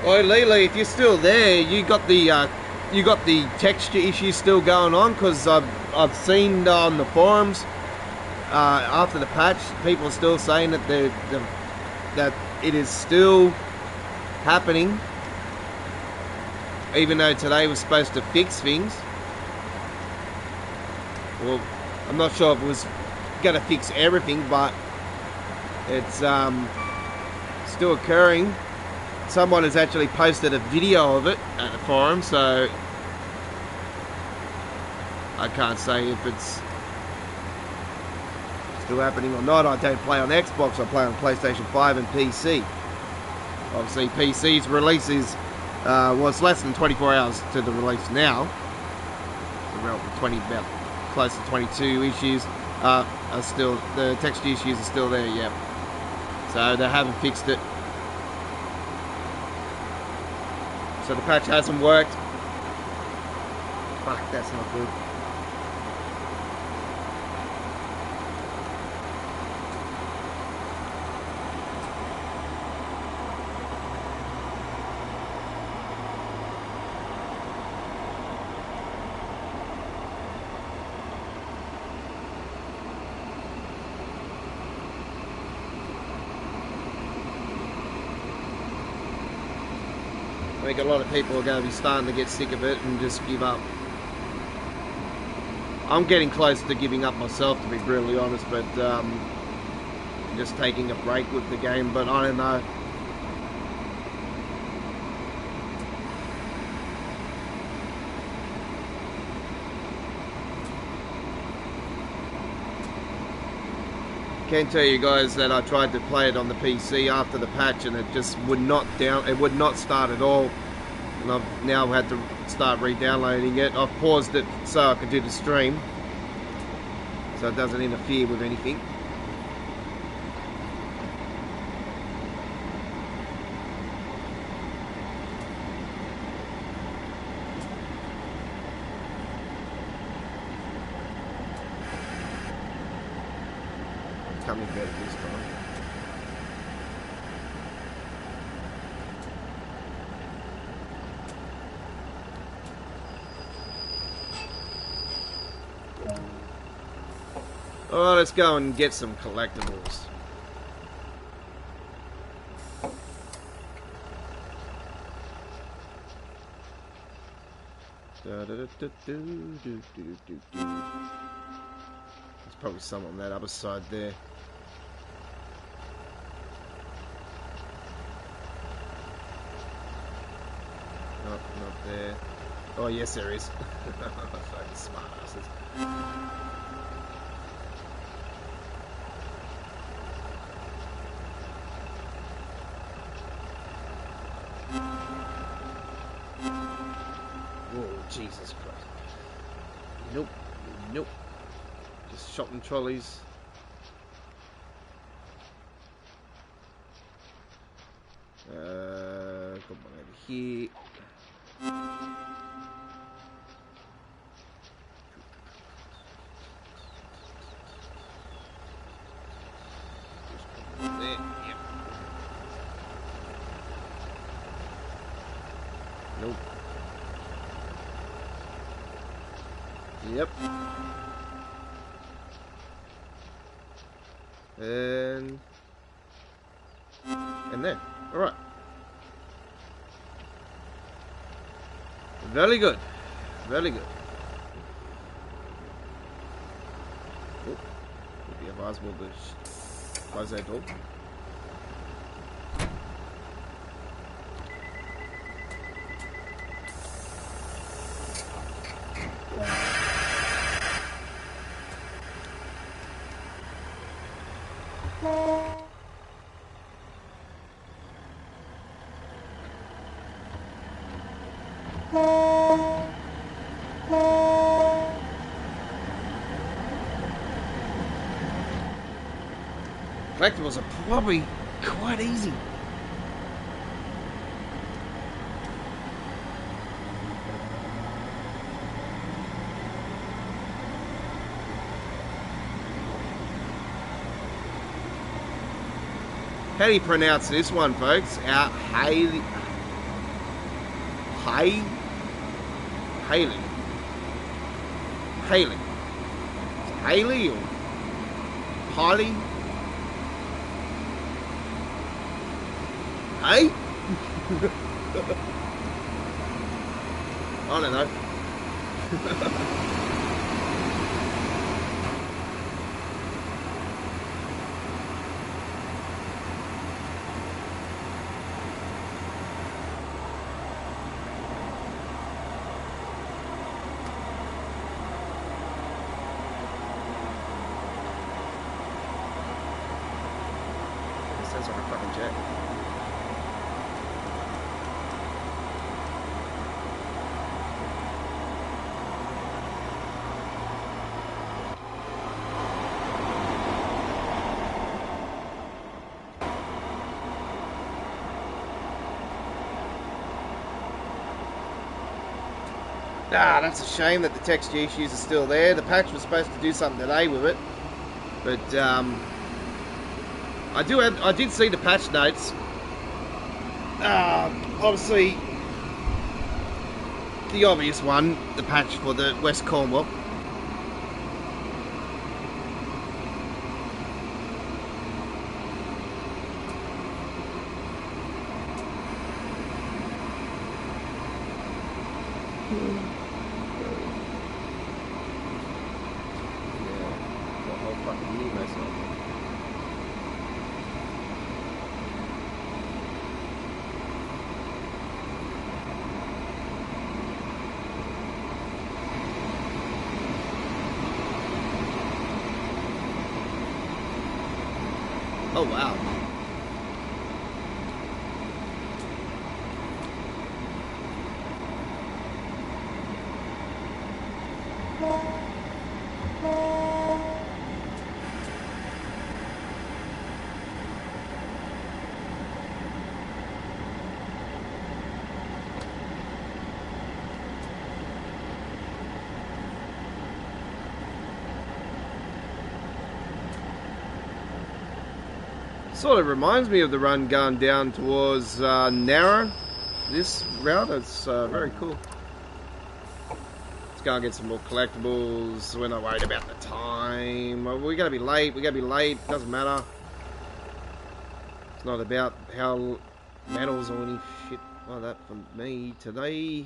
Oi, Lily, if you're still there, you got the texture issue still going on, because I've seen on the forums after the patch, people are still saying that that it is still happening, even though today was supposed to fix things. Well, I'm not sure if it was going to fix everything, but it's still occurring. Someone has actually posted a video of it at the forum, so I can't say if it's still happening or not. I don't play on Xbox, I play on PlayStation 5 and PC. Obviously PC's release is, well, it's less than 24 hours to the release now. About close to 22 issues are still, the texture issues are still there, yeah. So they haven't fixed it. So the patch hasn't worked. Fuck, that's not good. I think a lot of people are going to be starting to get sick of it and just give up. I'm getting close to giving up myself, to be brutally honest, but just taking a break with the game, but I don't know. Can tell you guys that I tried to play it on the PC after the patch and it just would not start at all, and I've now had to start re-downloading it. I've paused it so I could do the stream, so it doesn't interfere with anything. Coming better this time. Alright, let's go and get some collectibles. There's probably some on that other side there. Not there. Oh yes, there is. Fucking smart asses. Whoa, Jesus Christ. Nope. Nope. Just shopping trolleys. Come on over here. Just put one there. Yep. Nope. Yep. And there. Alright. Very good. Very good. Oh, would be advisable to close that door. Collectibles are probably quite easy. How do you pronounce this one, folks? Haley. Haley or Holly? Hey? I don't know. Sounds like a fucking jet. Ah, that's a shame that the texture issues are still there. The patch was supposed to do something today with it, but I did see the patch notes. Obviously, the obvious one, the patch for the West Cornwall. Oh wow. Sort of reminds me of the run going down towards Narrow. This route, it's very cool. Let's go and get some more collectibles. We're not worried about the time. We're gonna be late. We're gonna be late. Doesn't matter. It's not about how medals or any shit like that for me today.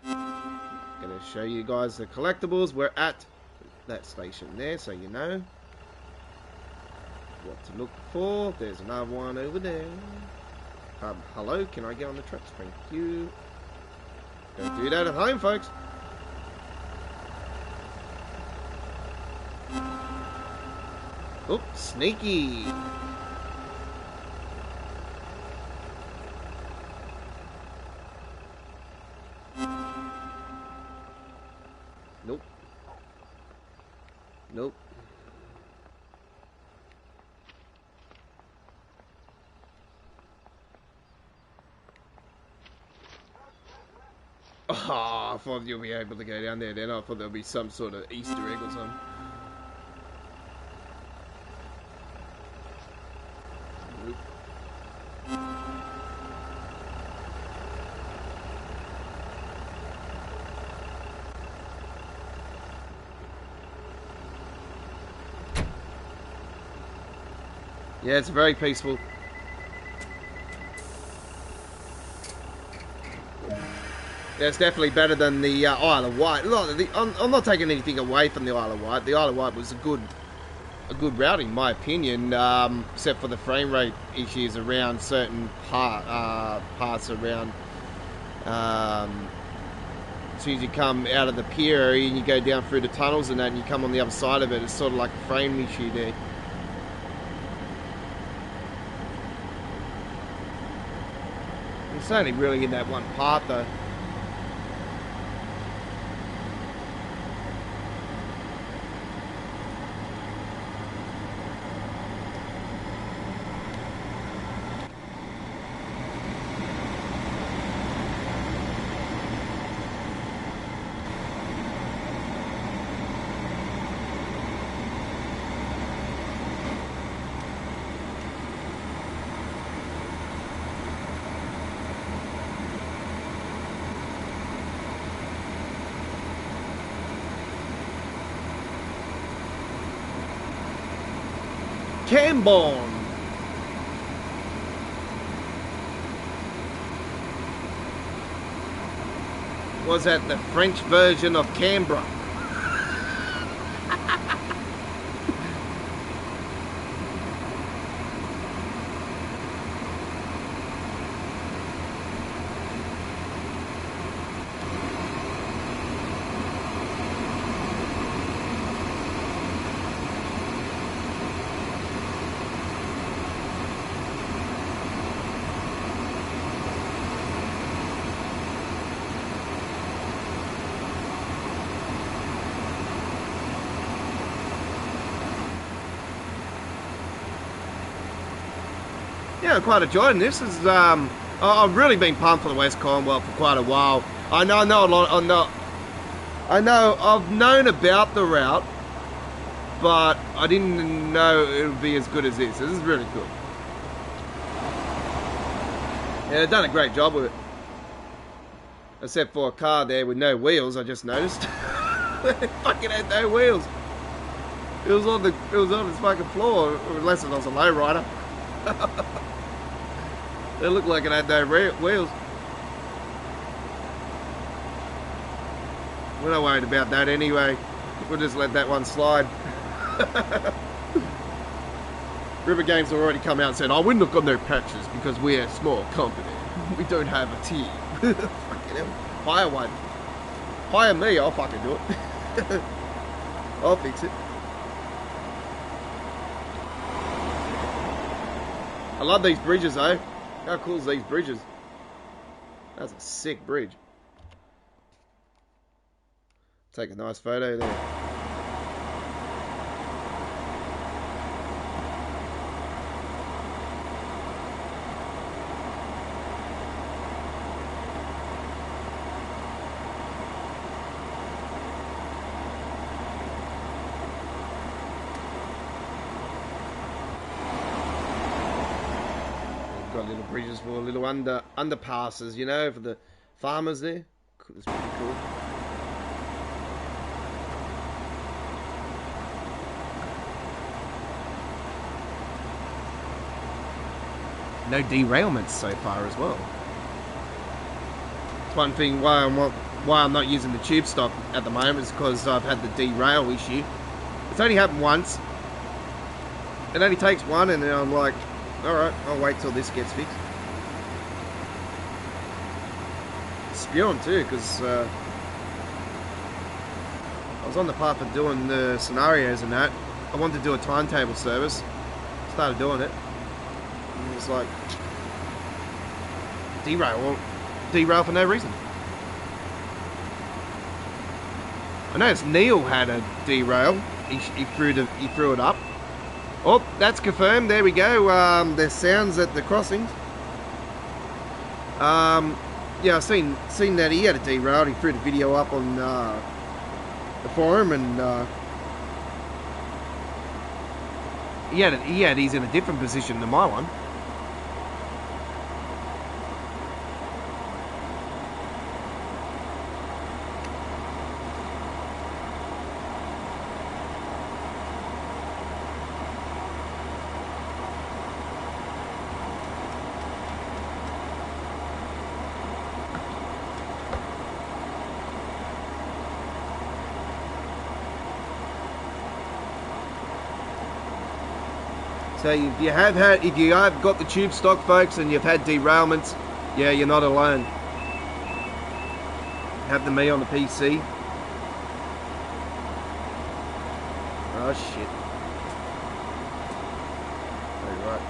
Gonna show you guys the collectibles. We're at that station there, so you know what to look for. There's another one over there. Hello, can I get on the tracks? Thank you. Don't do that at home, folks. Oops, sneaky. Nope. Nope. Oh, I thought you'll be able to go down there then. I thought there'll be some sort of Easter egg or something. Nope. Yeah, it's very peaceful. Yeah, it's definitely better than the Isle of Wight. Look, I'm not taking anything away from the Isle of Wight. The Isle of Wight was a good route in my opinion, except for the frame rate issues around certain parts around. As soon as you come out of the pier area and you go down through the tunnels and that, and you come on the other side of it, it's sort of like a frame issue there. It's only really in that one part though. Camborne. Was that the French version of Canberra? Yeah, quite enjoying this. Is I've really been pumped for the West Cornwall for quite a while. I know a lot. I know I've known about the route, but I didn't know it would be as good as this. This is really good. Yeah, they've done a great job with it. Except for a car there with no wheels, I just noticed. It fucking had no wheels. It was on its fucking floor, unless it was a lowrider. It looked like it had no wheels. We're not worried about that anyway. We'll just let that one slide. Rivet Games have already come out and said, "Oh, we're not got no patches because we're a small company. We don't have a team." Fucking hell. Hire one. Hire me, I'll fucking do it. I'll fix it. I love these bridges though. How cool is these bridges? That's a sick bridge. Take a nice photo there. Got little bridges for little underpasses, you know, for the farmers there. It's pretty cool. No derailments so far as well. It's one thing why I'm not using the tube stock at the moment is because I've had the derail issue. It's only happened once. It only takes one, and then I'm like, alright, I'll wait till this gets fixed. Spewing too, because I was on the path of doing the scenarios and that. I wanted to do a timetable service. Started doing it. And it was like, derail for no reason. I noticed Neil had a derail. He threw it up. Oh, that's confirmed. There we go. There's sounds at the crossings. Yeah, I've seen that he had a derail. He threw the video up on the forum, and he's in a different position than my one. So if you have got the tube stock, folks, and you've had derailments, yeah, you're not alone. Have the me on the PC. Oh shit. Very right.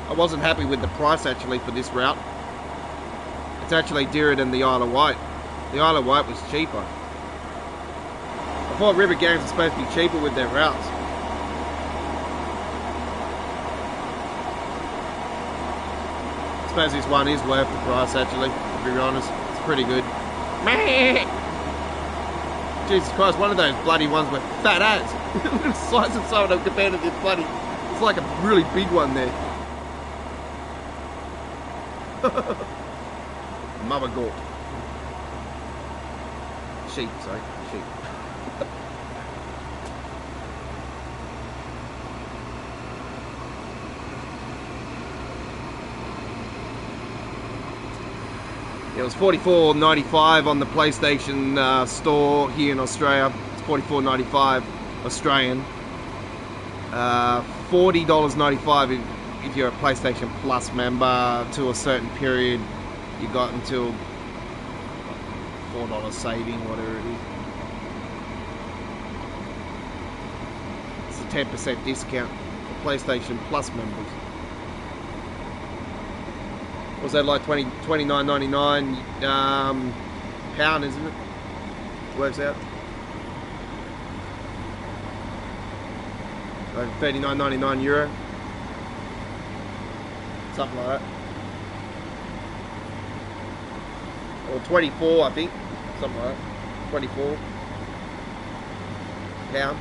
I wasn't happy with the price actually for this route. It's actually dearer than the Isle of Wight. The Isle of Wight was cheaper. I thought river gangs were supposed to be cheaper with their routes. I suppose this one is worth the price actually, to be honest. It's pretty good. Jesus Christ, one of those bloody ones with fat ass. Look at the size of some of them compared to this bloody... It's like a really big one there. Mother goat. Sheep, sorry. Sheep. It was $44.95 on the PlayStation store here in Australia. It's $44.95 Australian. $40.95 if you're a PlayStation Plus member to a certain period. You got until $4 saving, whatever it is. It's a 10% discount for PlayStation Plus members. Was that like $29.99 pound, isn't it? Works out. Like €39.99. Something like that. Or 24, I think. Something like that. 24 pound.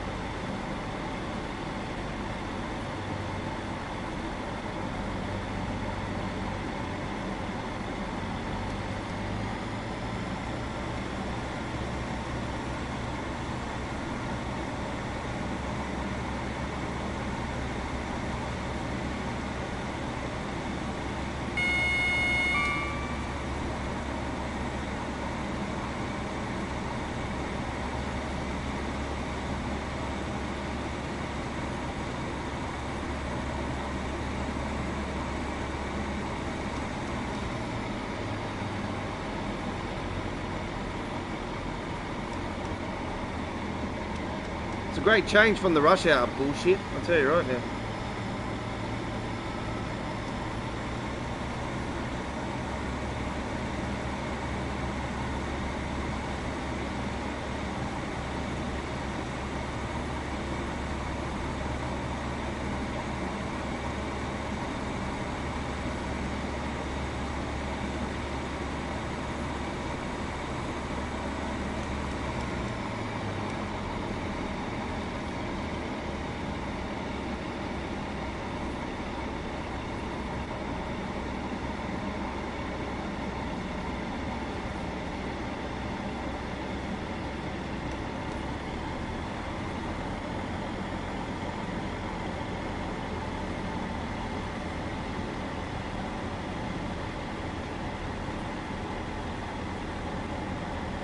It's a great change from the rush hour bullshit, I'll tell you right now.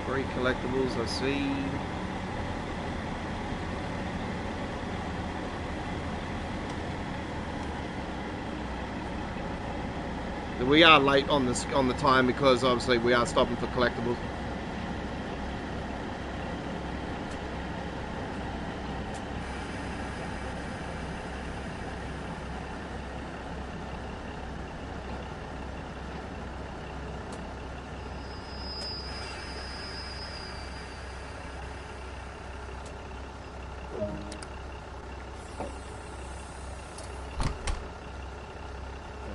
Free collectibles, I see. We are late on the time because obviously we are stopping for collectibles.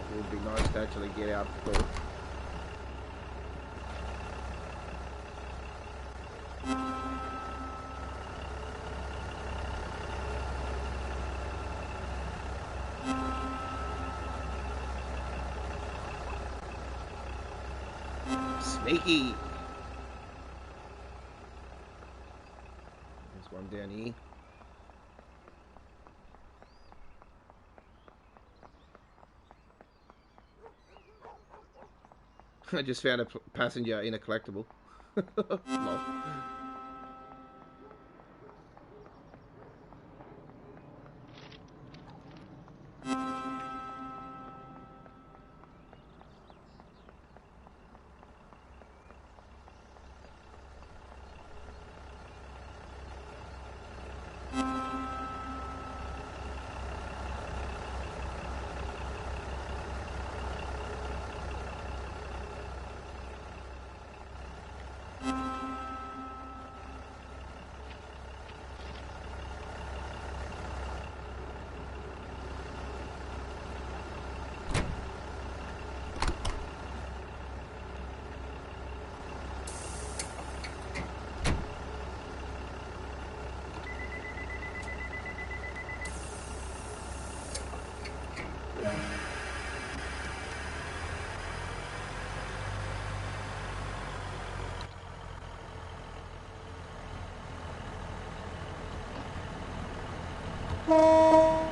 It would be nice to actually get out the door. Sneaky. There's one down here. I just found a passenger in a collectible. Lol.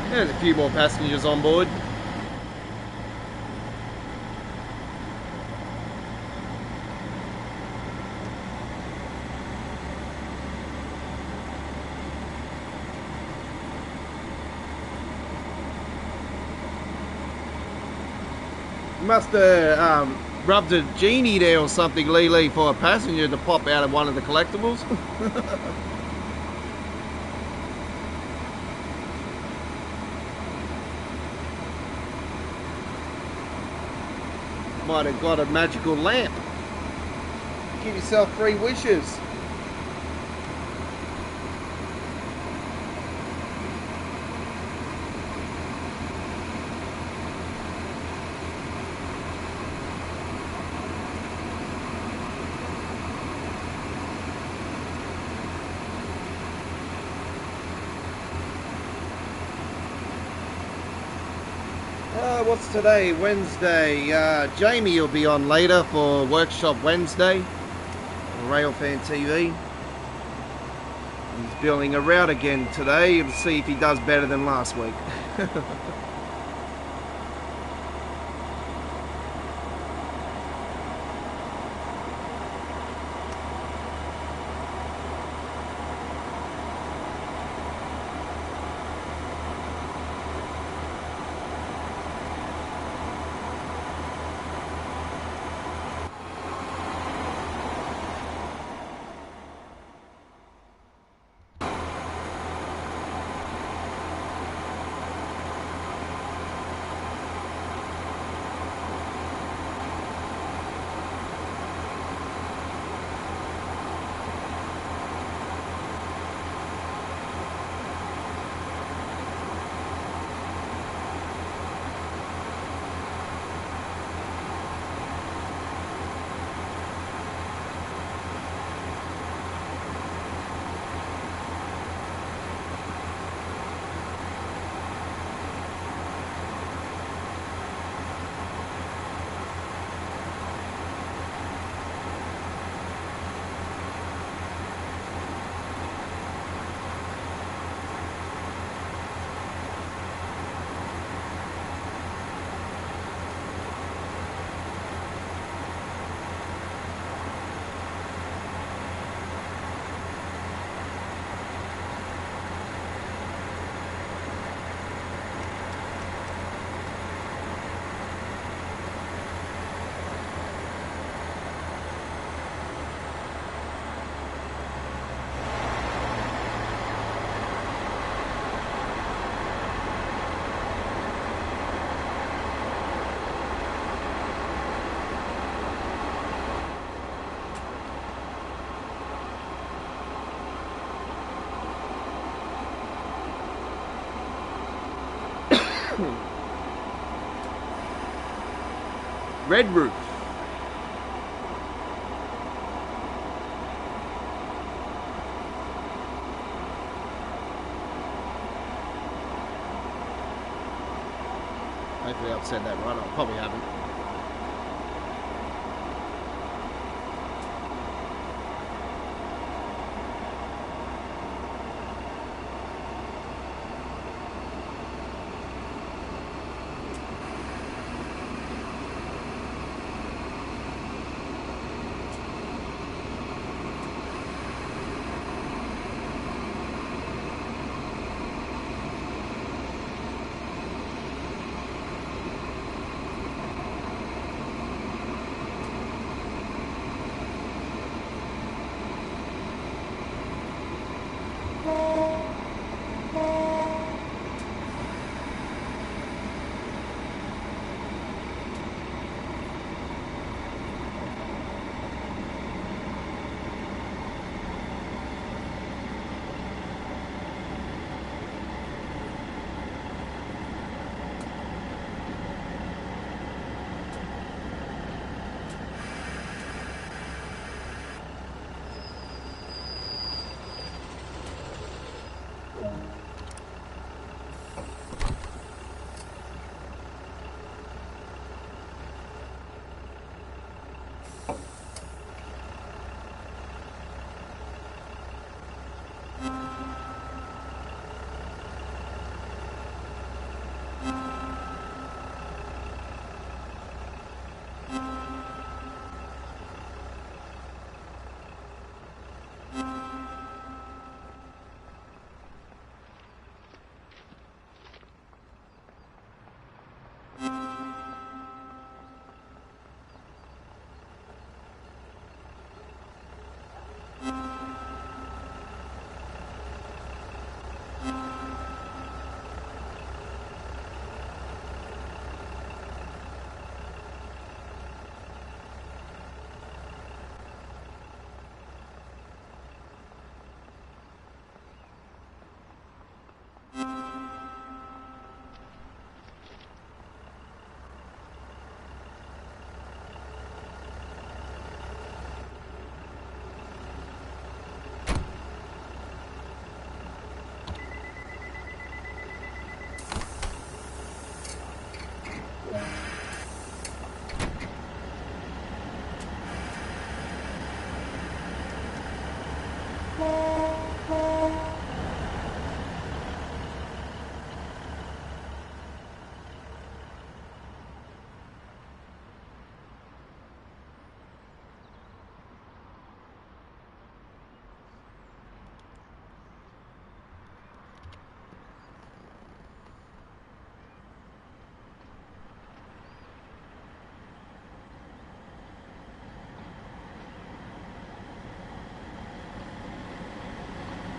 There's a few more passengers on board. Must have rubbed a genie there or something, Lee, for a passenger to pop out of one of the collectibles. Might have got a magical lamp. Give yourself 3 wishes. What's today? Wednesday. Jamie will be on later for Workshop Wednesday on Railfan TV. He's building a route again today to see if he does better than last week. Red roof. Hopefully I've said that right. I probably haven't.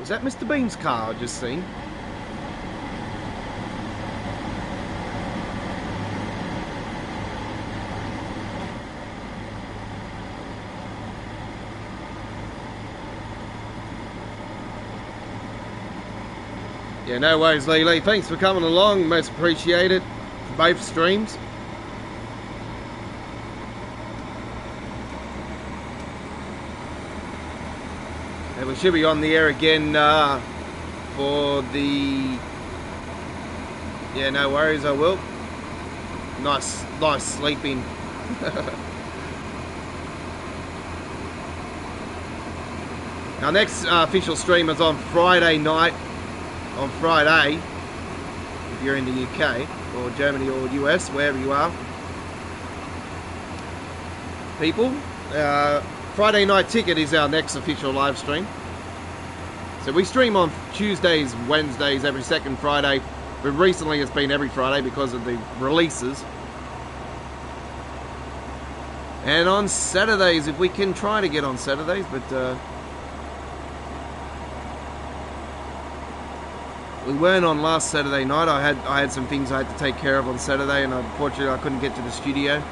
Was that Mr. Bean's car I just seen? Yeah, no worries, Lee. Thanks for coming along. Most appreciated for both streams. And we should be on the air again for the... Yeah, no worries, I will. Nice sleeping. Our next official stream is on Friday night. On Friday, if you're in the UK, or Germany, or US, wherever you are. People, Friday Night Ticket is our next official live stream. So we stream on Tuesdays, Wednesdays, every second Friday. But recently it's been every Friday because of the releases. And on Saturdays, if we can try to get on Saturdays, but we weren't on last Saturday night. I had some things I had to take care of on Saturday, and unfortunately I couldn't get to the studio.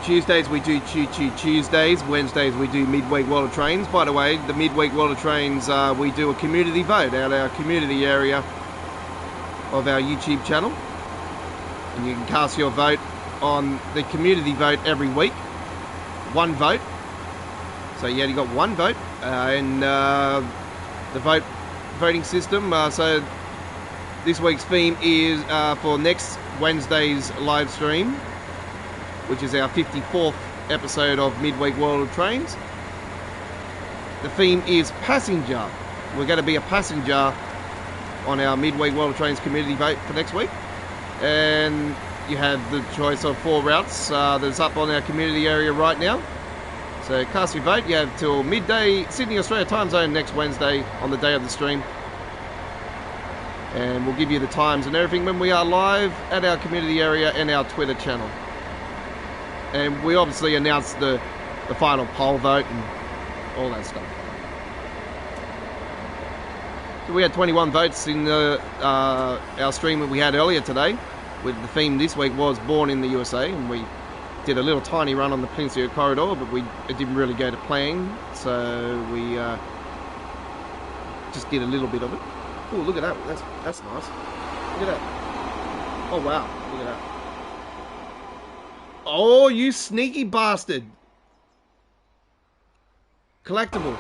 Tuesdays we do Tuesdays. Wednesdays we do midweek World of Trains. By the way, the midweek World of Trains, we do a community vote out our community area of our YouTube channel. And you can cast your vote on the community vote every week. One vote. So you only got one vote in the voting system. So this week's theme is for next Wednesday's live stream, which is our 54th episode of Midweek World of Trains. The theme is passenger. We're going to be a passenger on our Midweek World of Trains community vote for next week. And you have the choice of 4 routes that's up on our community area right now. So cast your vote. You have till midday Sydney, Australia time zone next Wednesday on the day of the stream. And we'll give you the times and everything when we are live at our community area and our Twitter channel. And we obviously announced the final poll vote and all that stuff. So we had 21 votes in our stream that we had earlier today. With the theme this week was Born in the USA, and we did a little tiny run on the Peninsula Corridor, but it didn't really go to plan, so we just did a little bit of it. Oh, look at that! That's nice. Look at that! Oh wow! Look at that! Oh, you sneaky bastard! Collectible.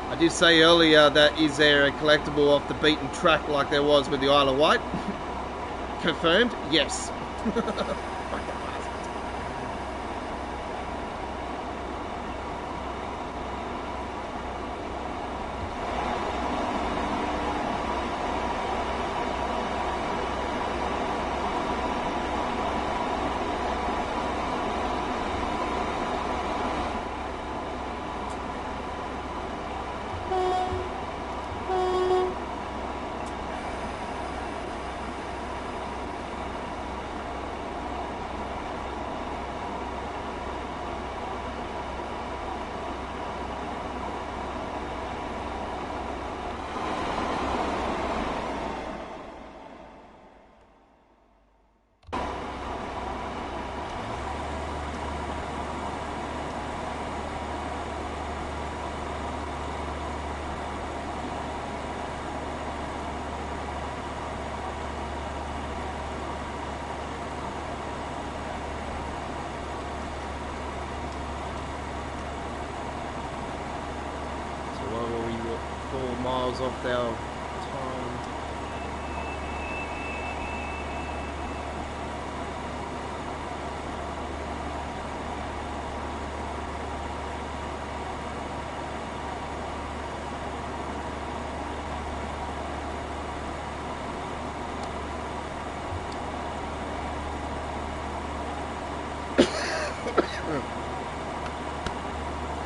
I did say earlier that is there a collectible off the beaten track like there was with the Isle of Wight? Confirmed? Yes. Off our time.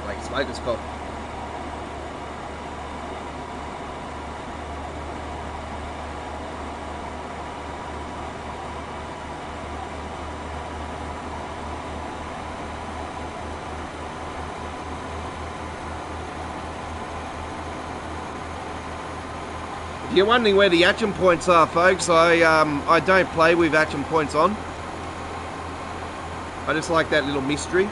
Like smoker's cough. If you're wondering where the action points are, folks, I don't play with action points on. I just like that little mystery.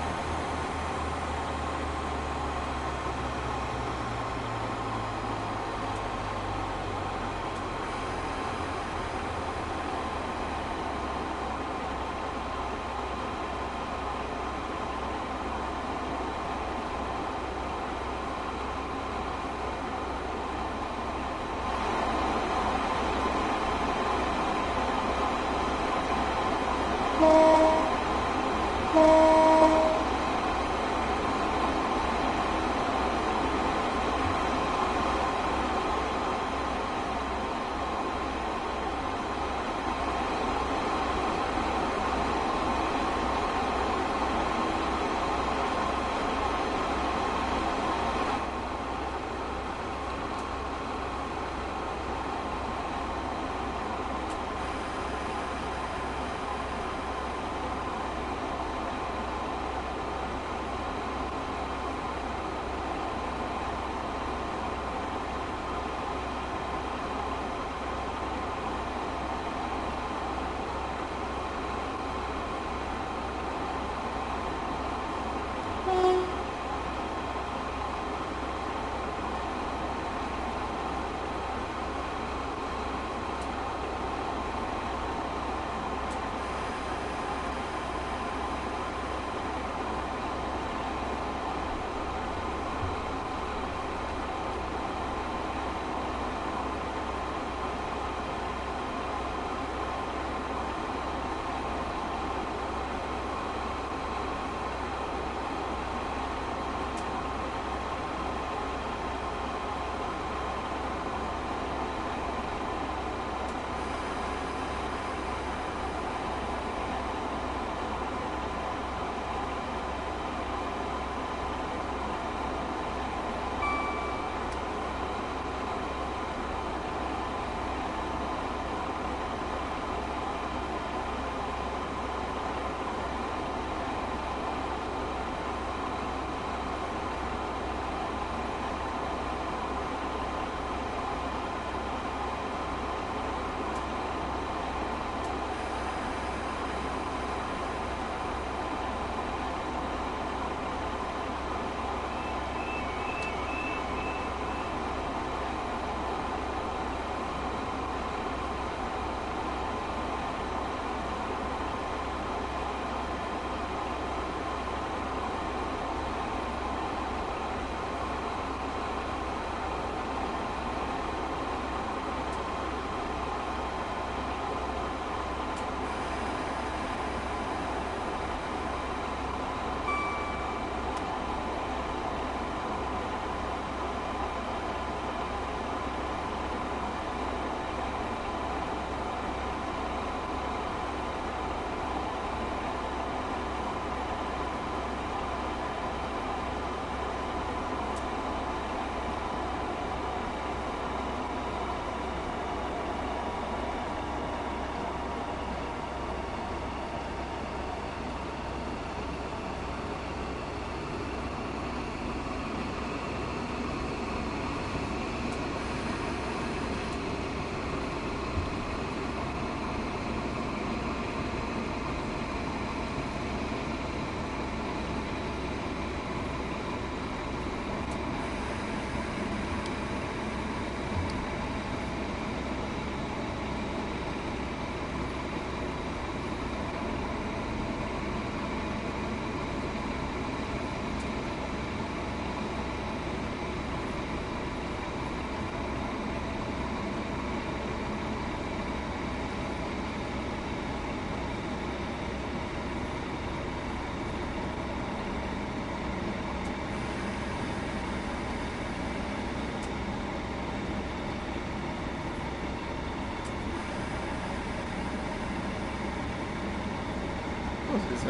It's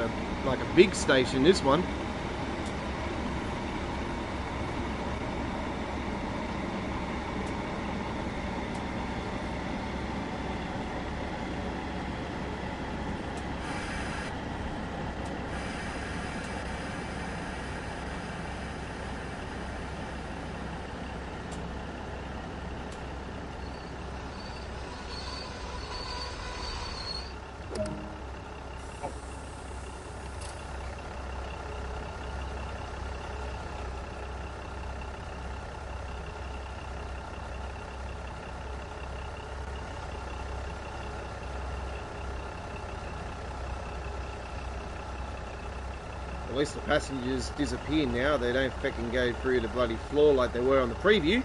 like a big station, this one. At least the passengers disappear now. They don't fucking go through the bloody floor like they were on the preview.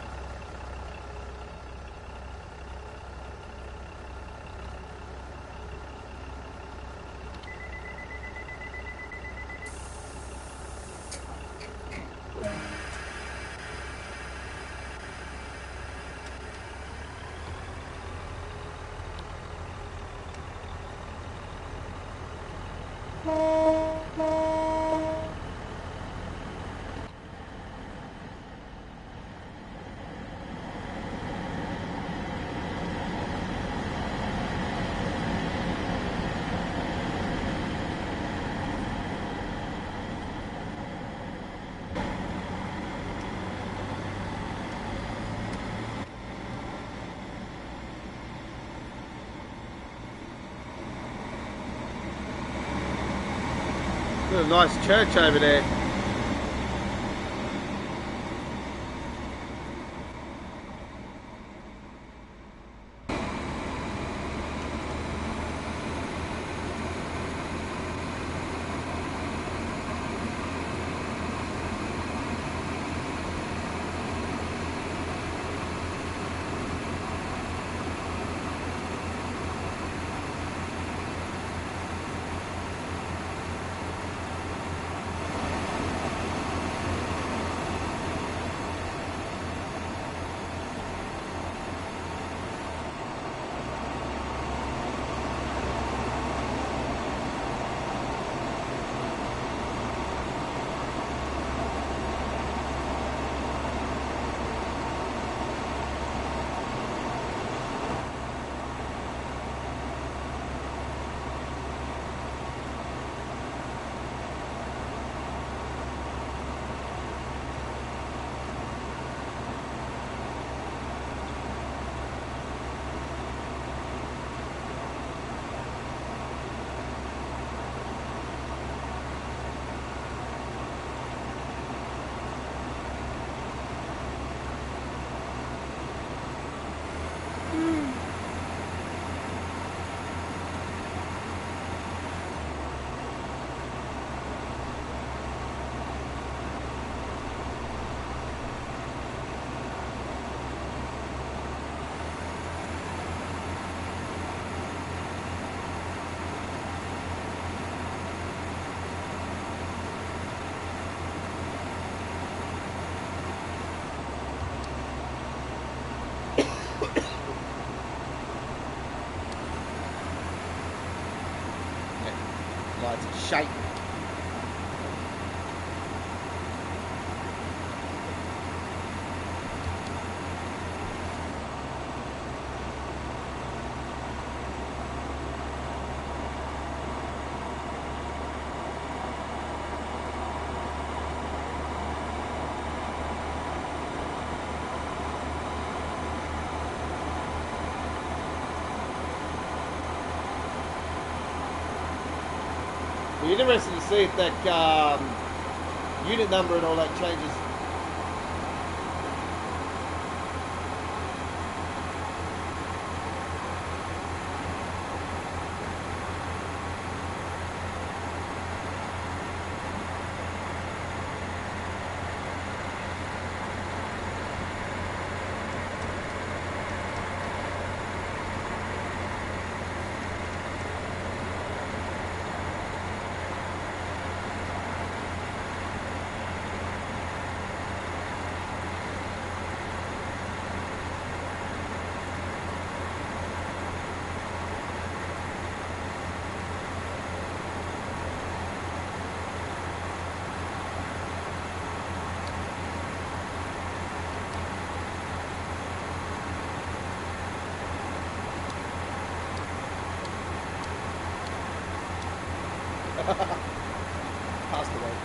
Got a nice church over there. Lights are shaking. Be interested to see if that unit number and all that changes. Passed away.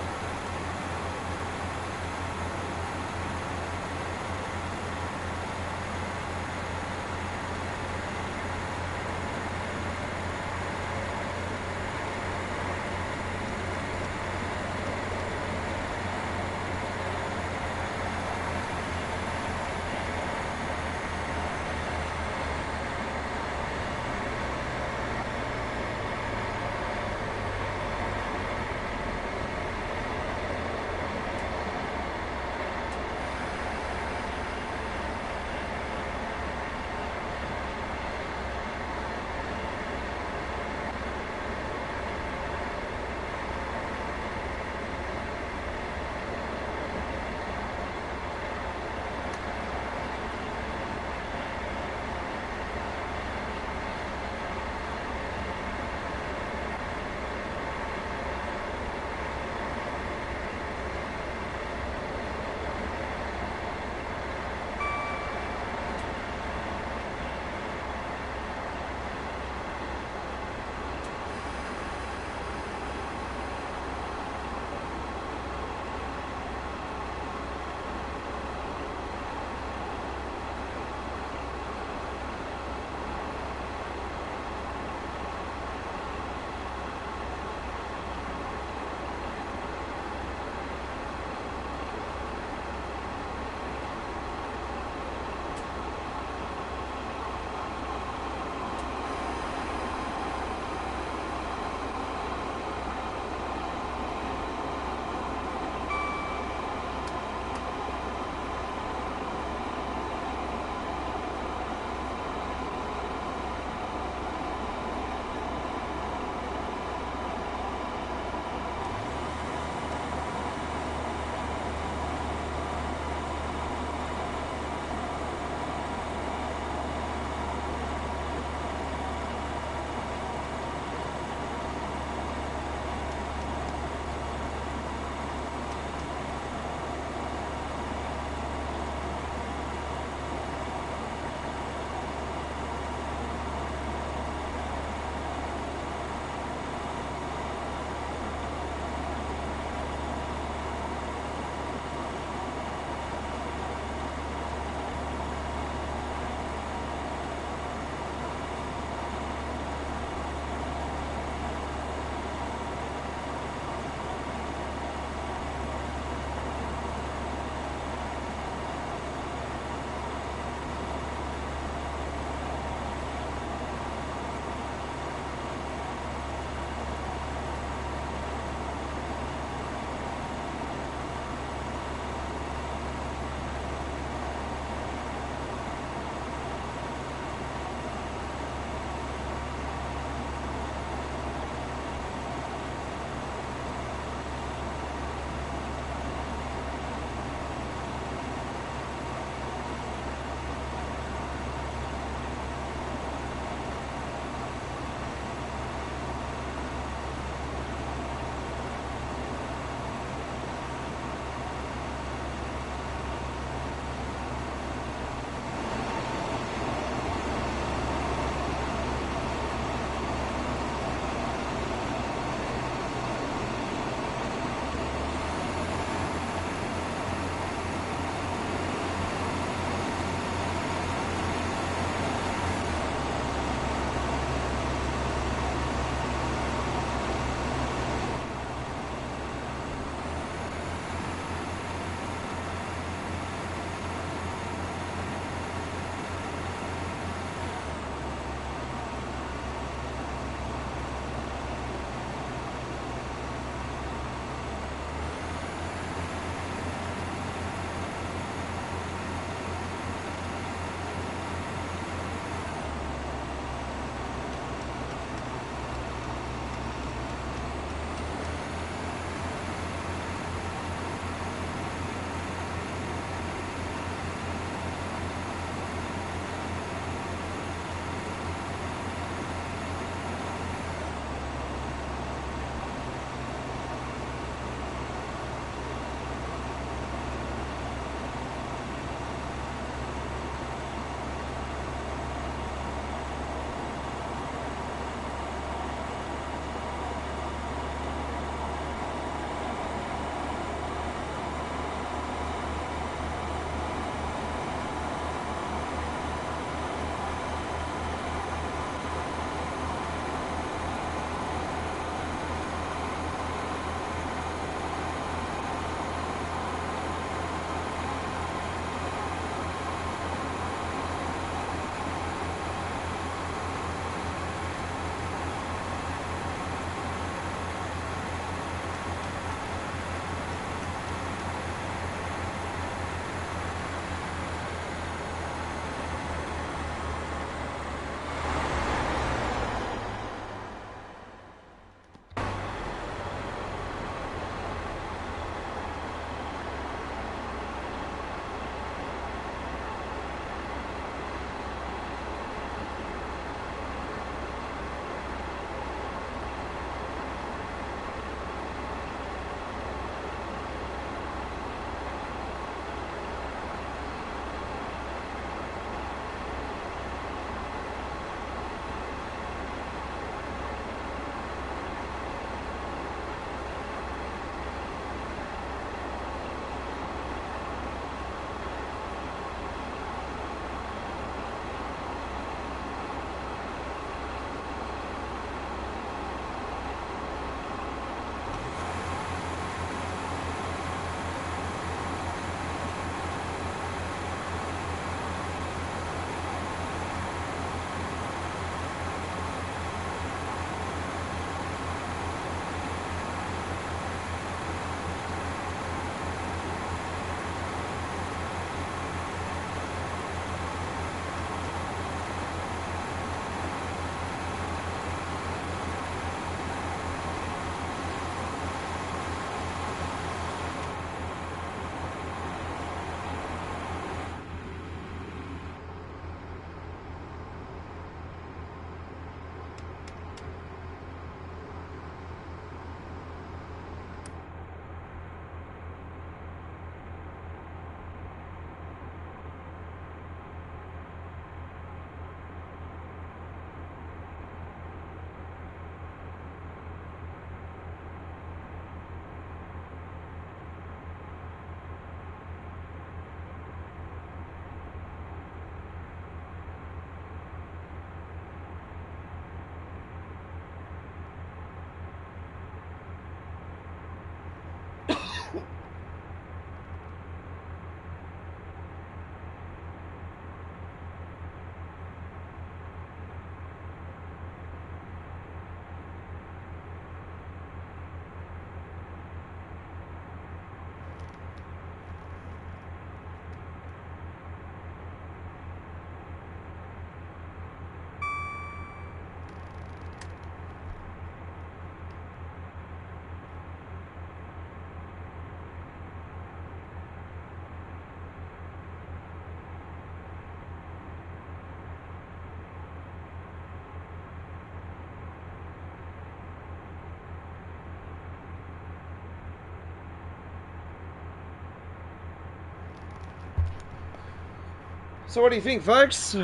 So what do you think, folks?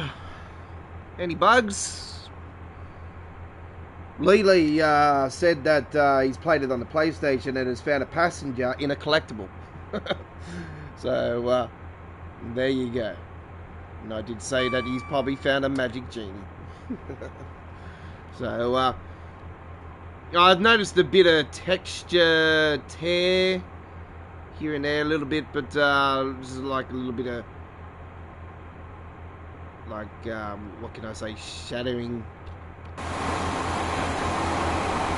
Any bugs? Lily said that he's played it on the PlayStation and has found a passenger in a collectible. So there you go. And I did say that he's probably found a magic genie. So I've noticed a bit of texture tear here and there a little bit, but this is like a little bit of like what can I say, shattering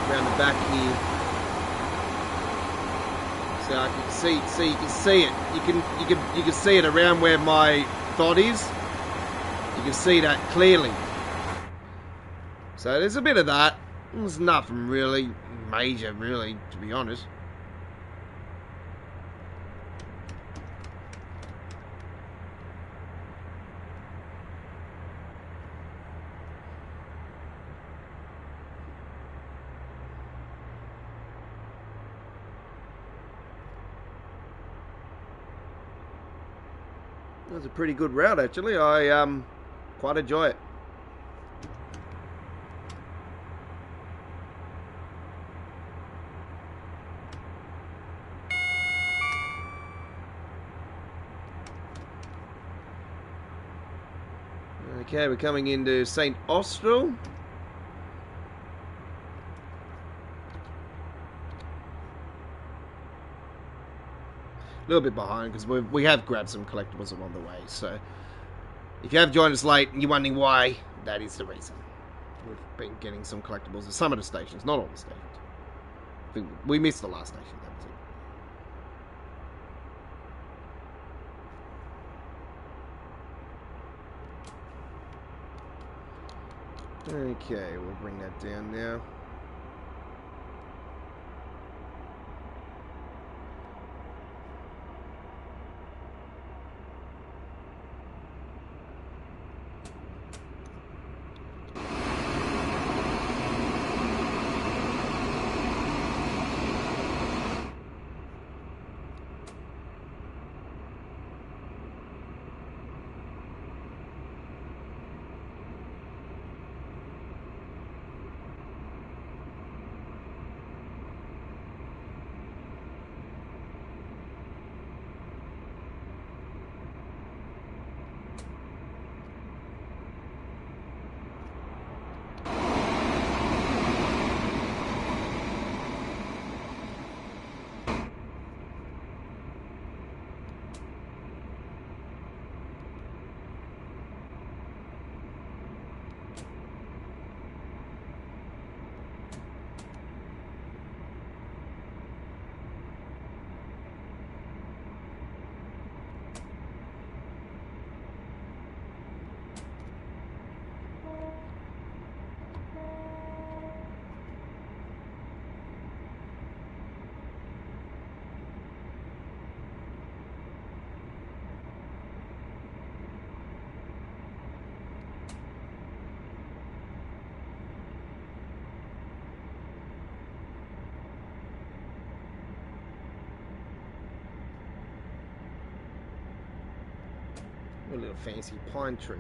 around the back here. So I can see you can see it. You can see it around where my thought is. You can see that clearly. So there's a bit of that. There's nothing really major, really, to be honest. It was a pretty good route, actually. I quite enjoy it. Okay, we're coming into St. Austral. A little bit behind because we have grabbed some collectibles along the way. So if you have joined us late and you're wondering why, that is the reason. We've been getting some collectibles at some of the stations, not all the stations. I think we missed the last station, that was it. Okay, we'll bring that down now. Little fancy pine trees.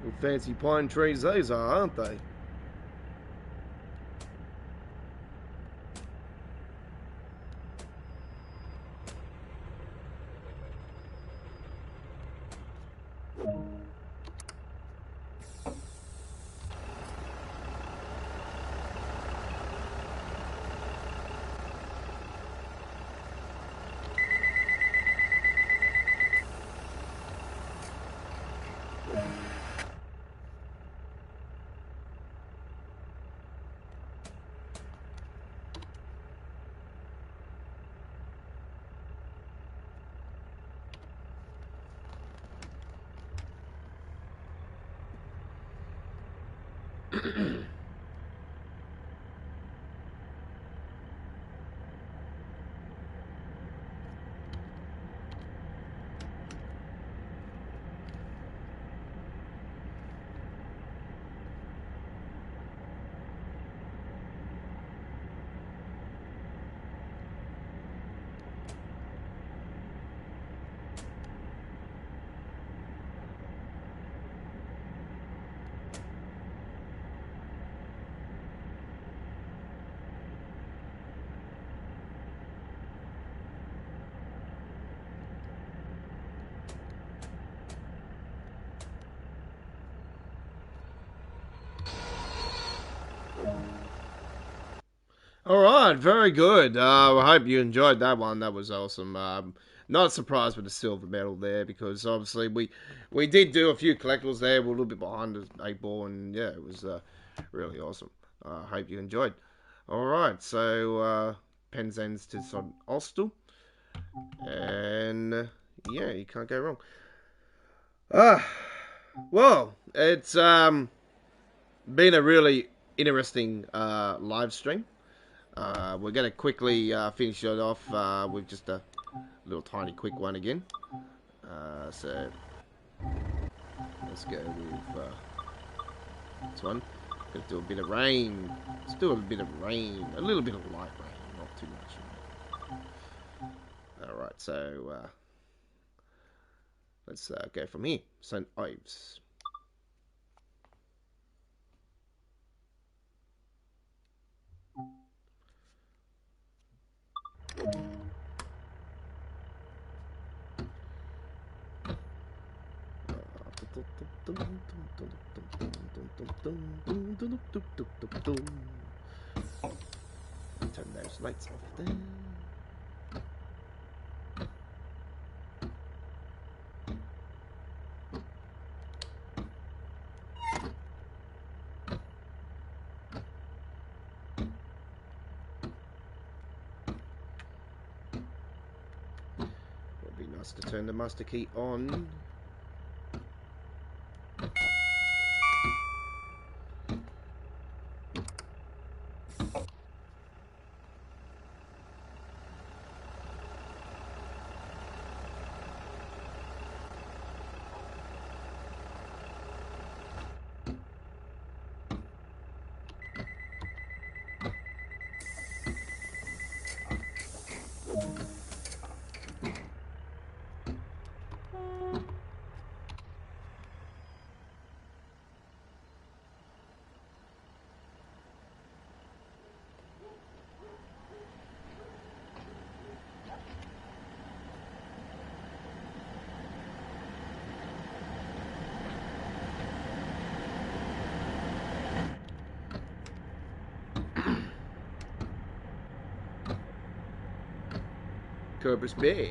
Little fancy pine trees those are, aren't they? All right, very good. I hope you enjoyed that one. That was awesome. Not surprised with the silver medal there because obviously we did do a few collectibles there. We're a little bit behind the 8 ball, and yeah, it was really awesome. I hope you enjoyed. All right, so Penzance to Son Ostel, and yeah, you can't go wrong. Ah, well, it's been a really interesting live stream. We're going to quickly finish it off with just a little tiny quick one again. So let's go with this one. Gonna do a bit of rain. Let's do a bit of rain. A little bit of light rain, not too much. Alright, so let's go from here. St. Ives. Turn those lights off there. Would be nice to turn the master key on. Cobras Bay.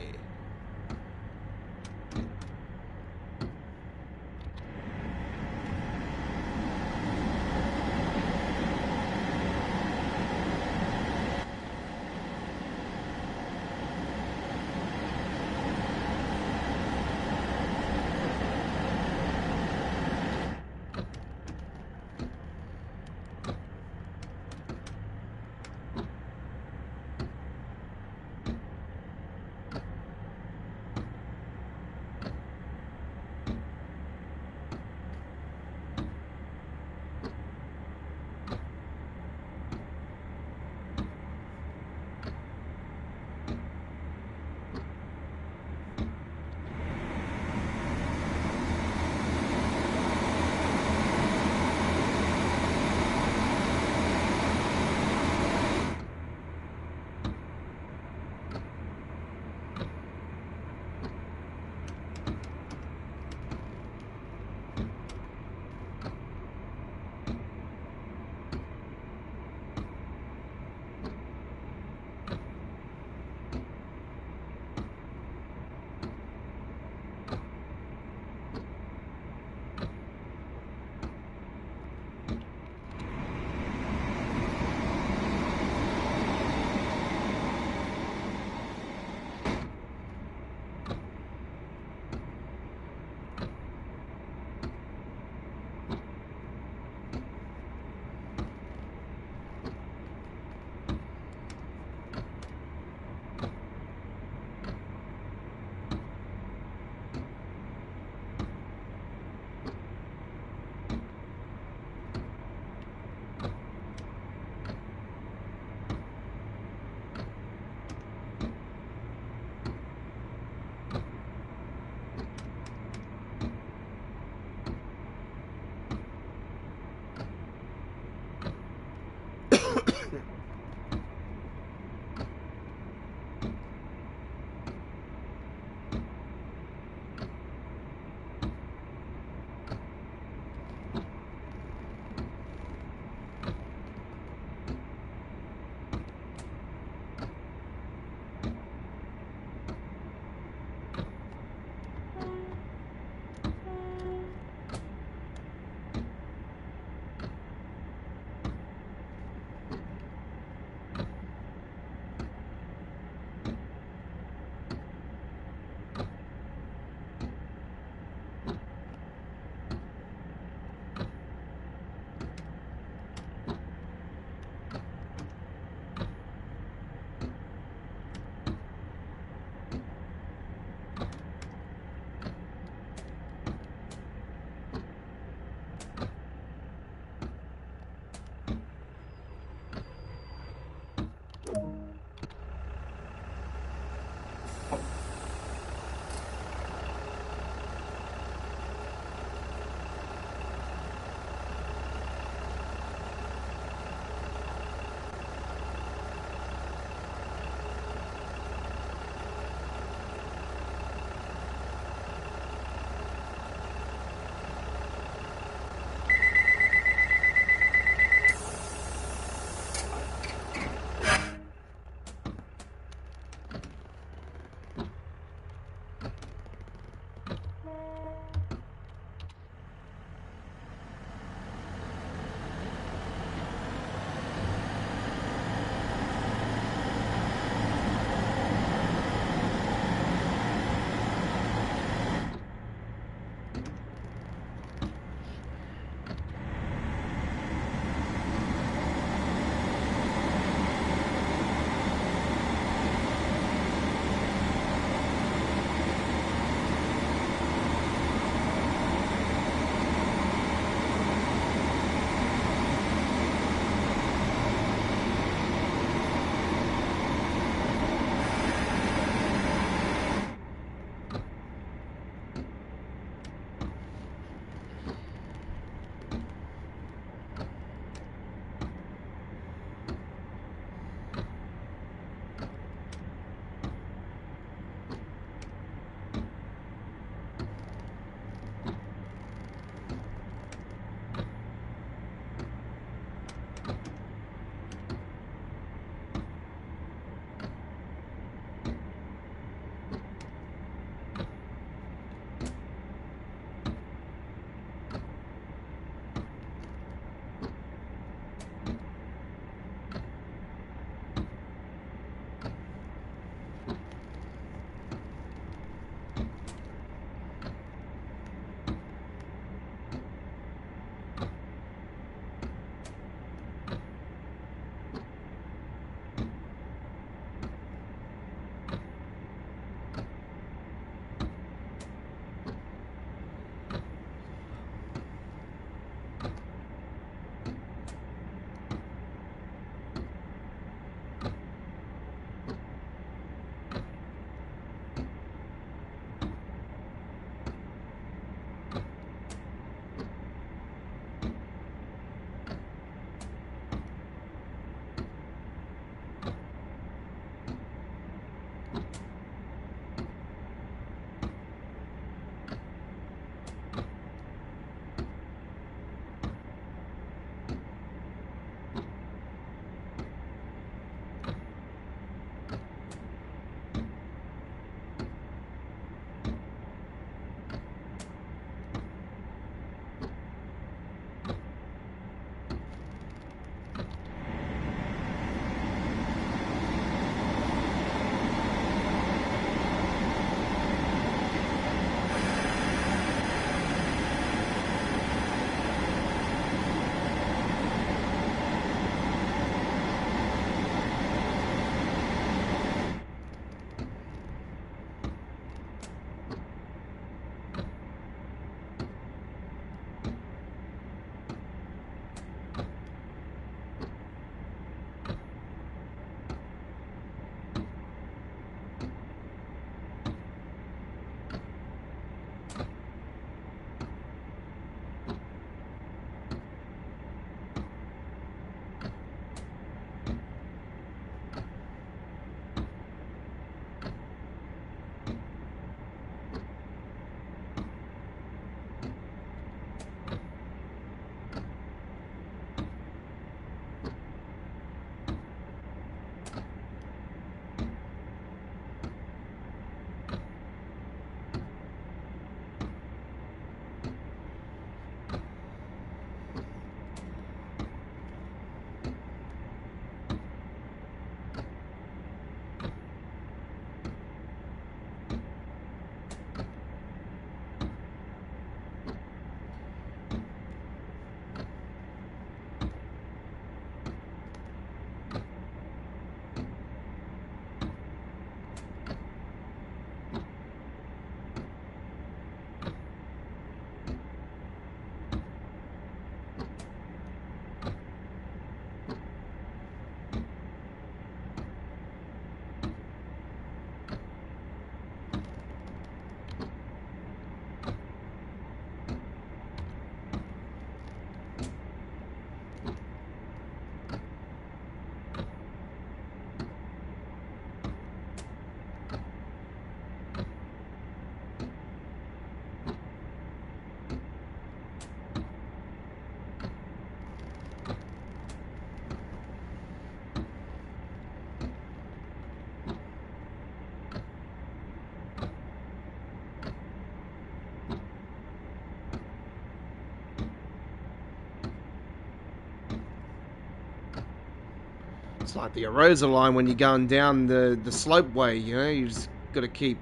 like the eroser line when you're going down the slope way, you know, you just got to keep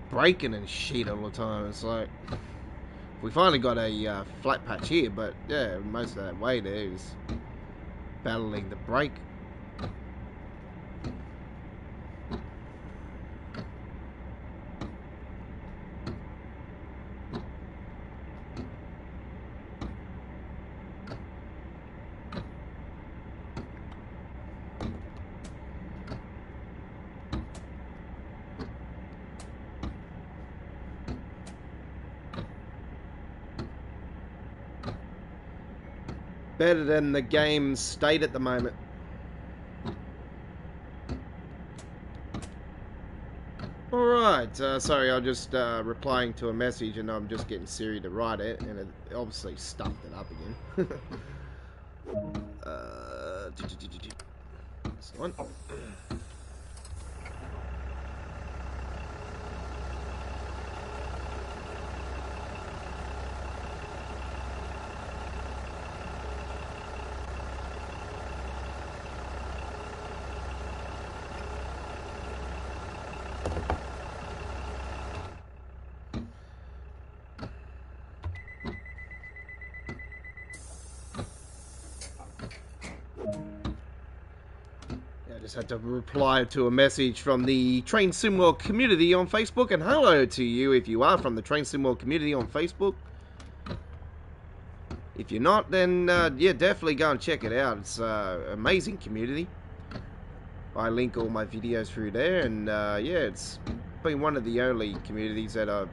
braking and shit all the time. It's like, we finally got a flat patch here, but yeah, most of that way there is battling the brake. Better than the game's state at the moment. Alright, sorry, I'm just replying to a message and I'm just getting Siri to write it, and it obviously stuffed it up again. This one. Just had to reply to a message from the Train Sim World community on Facebook, and hello to you if you are from the Train Sim World community on Facebook. If you're not, then yeah, definitely go and check it out. It's an amazing community. I link all my videos through there, and yeah, it's been one of the only communities that I've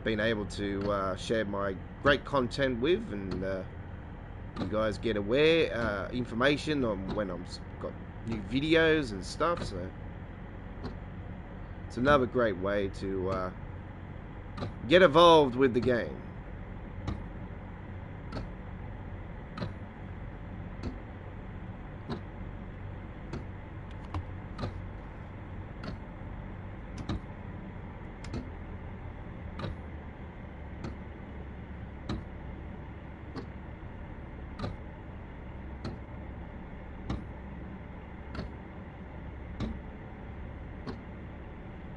been able to share my great content with, and you guys get aware information on when I've got new videos and stuff, so it's another great way to get involved with the game.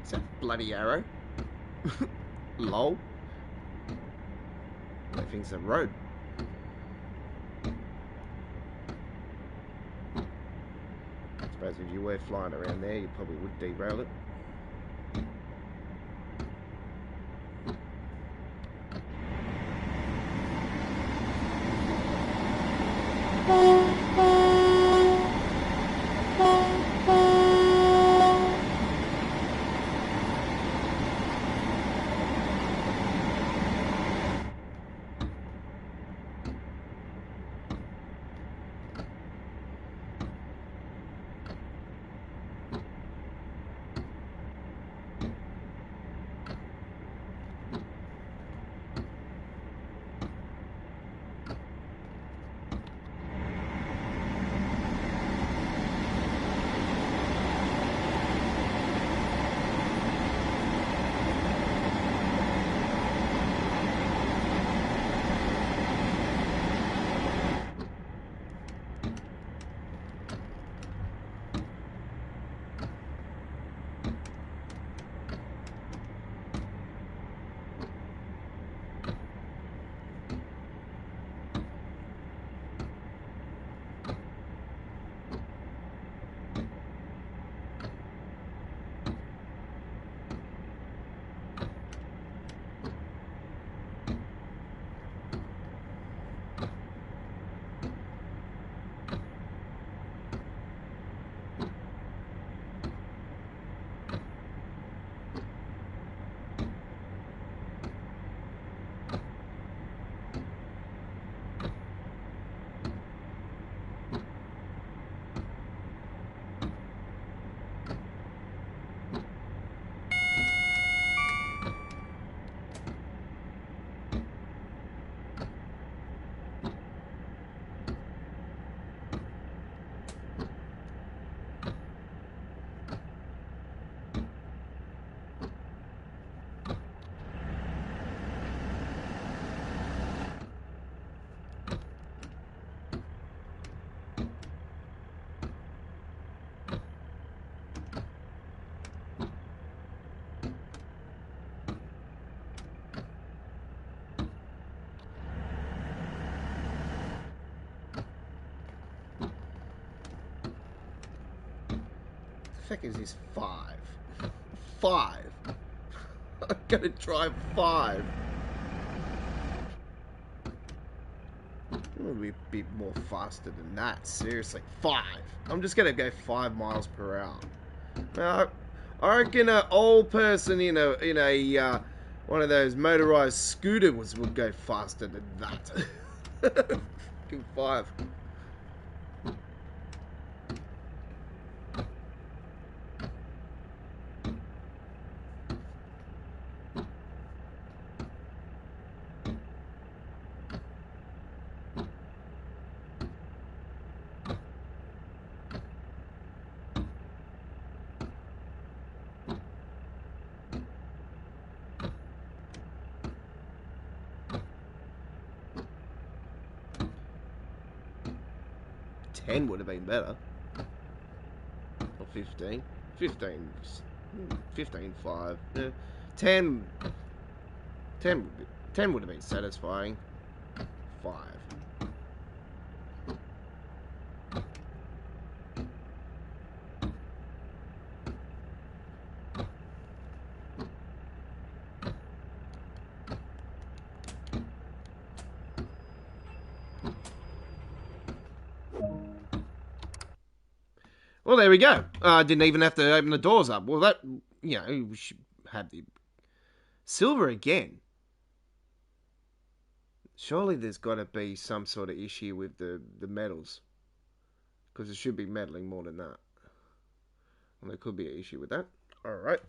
Is that bloody arrow? Lol. I think it's a road. I suppose if you were flying around there, you probably would derail it. heck is this? 5. 5. I'm gonna drive 5. I'm gonna be a bit more faster than that. Seriously, 5. I'm just gonna go 5 miles per hour. Now, I reckon an old person in a one of those motorized scooters would go faster than that. 5. Ten would have been better. Or 15. 15. 15, 5. Yeah. 10. 10 would have been satisfying. 5. Well, there we go. I didn't even have to open the doors up. Well, that, we should have the silver again. Surely there's got to be some sort of issue with the metals. Because it should be meddling more than that. Well, there could be an issue with that. Alright.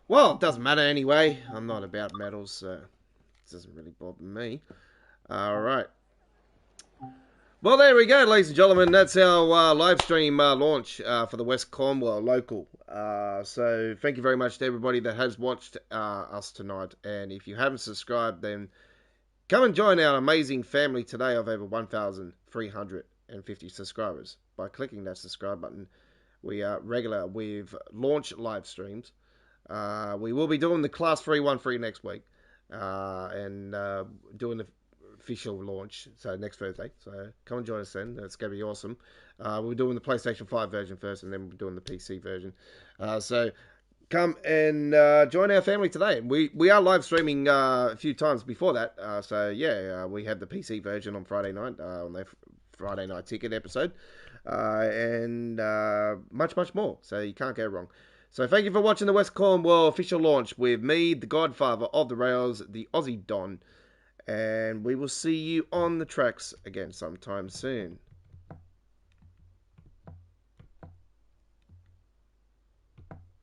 Well, it doesn't matter anyway. I'm not about metals, so it doesn't really bother me. Alright. Well, there we go, ladies and gentlemen. That's our live stream launch for the West Cornwall local. So thank you very much to everybody that has watched us tonight. And if you haven't subscribed, then come and join our amazing family today of over 1,350 subscribers. By clicking that subscribe button, we are regular with launch live streams. We will be doing the Class 313 next week and doing the official launch, so next Thursday. So come and join us then. It's going to be awesome. We're doing the PlayStation 5 version first, and then we're doing the PC version. So come and join our family today. We are live streaming a few times before that. We have the PC version on Friday night, on their Friday Night Ticket episode, and much more. So you can't go wrong. So thank you for watching the West Cornwall official launch with me, the godfather of the rails, the Aussie Don. And we will see you on the tracks again sometime soon.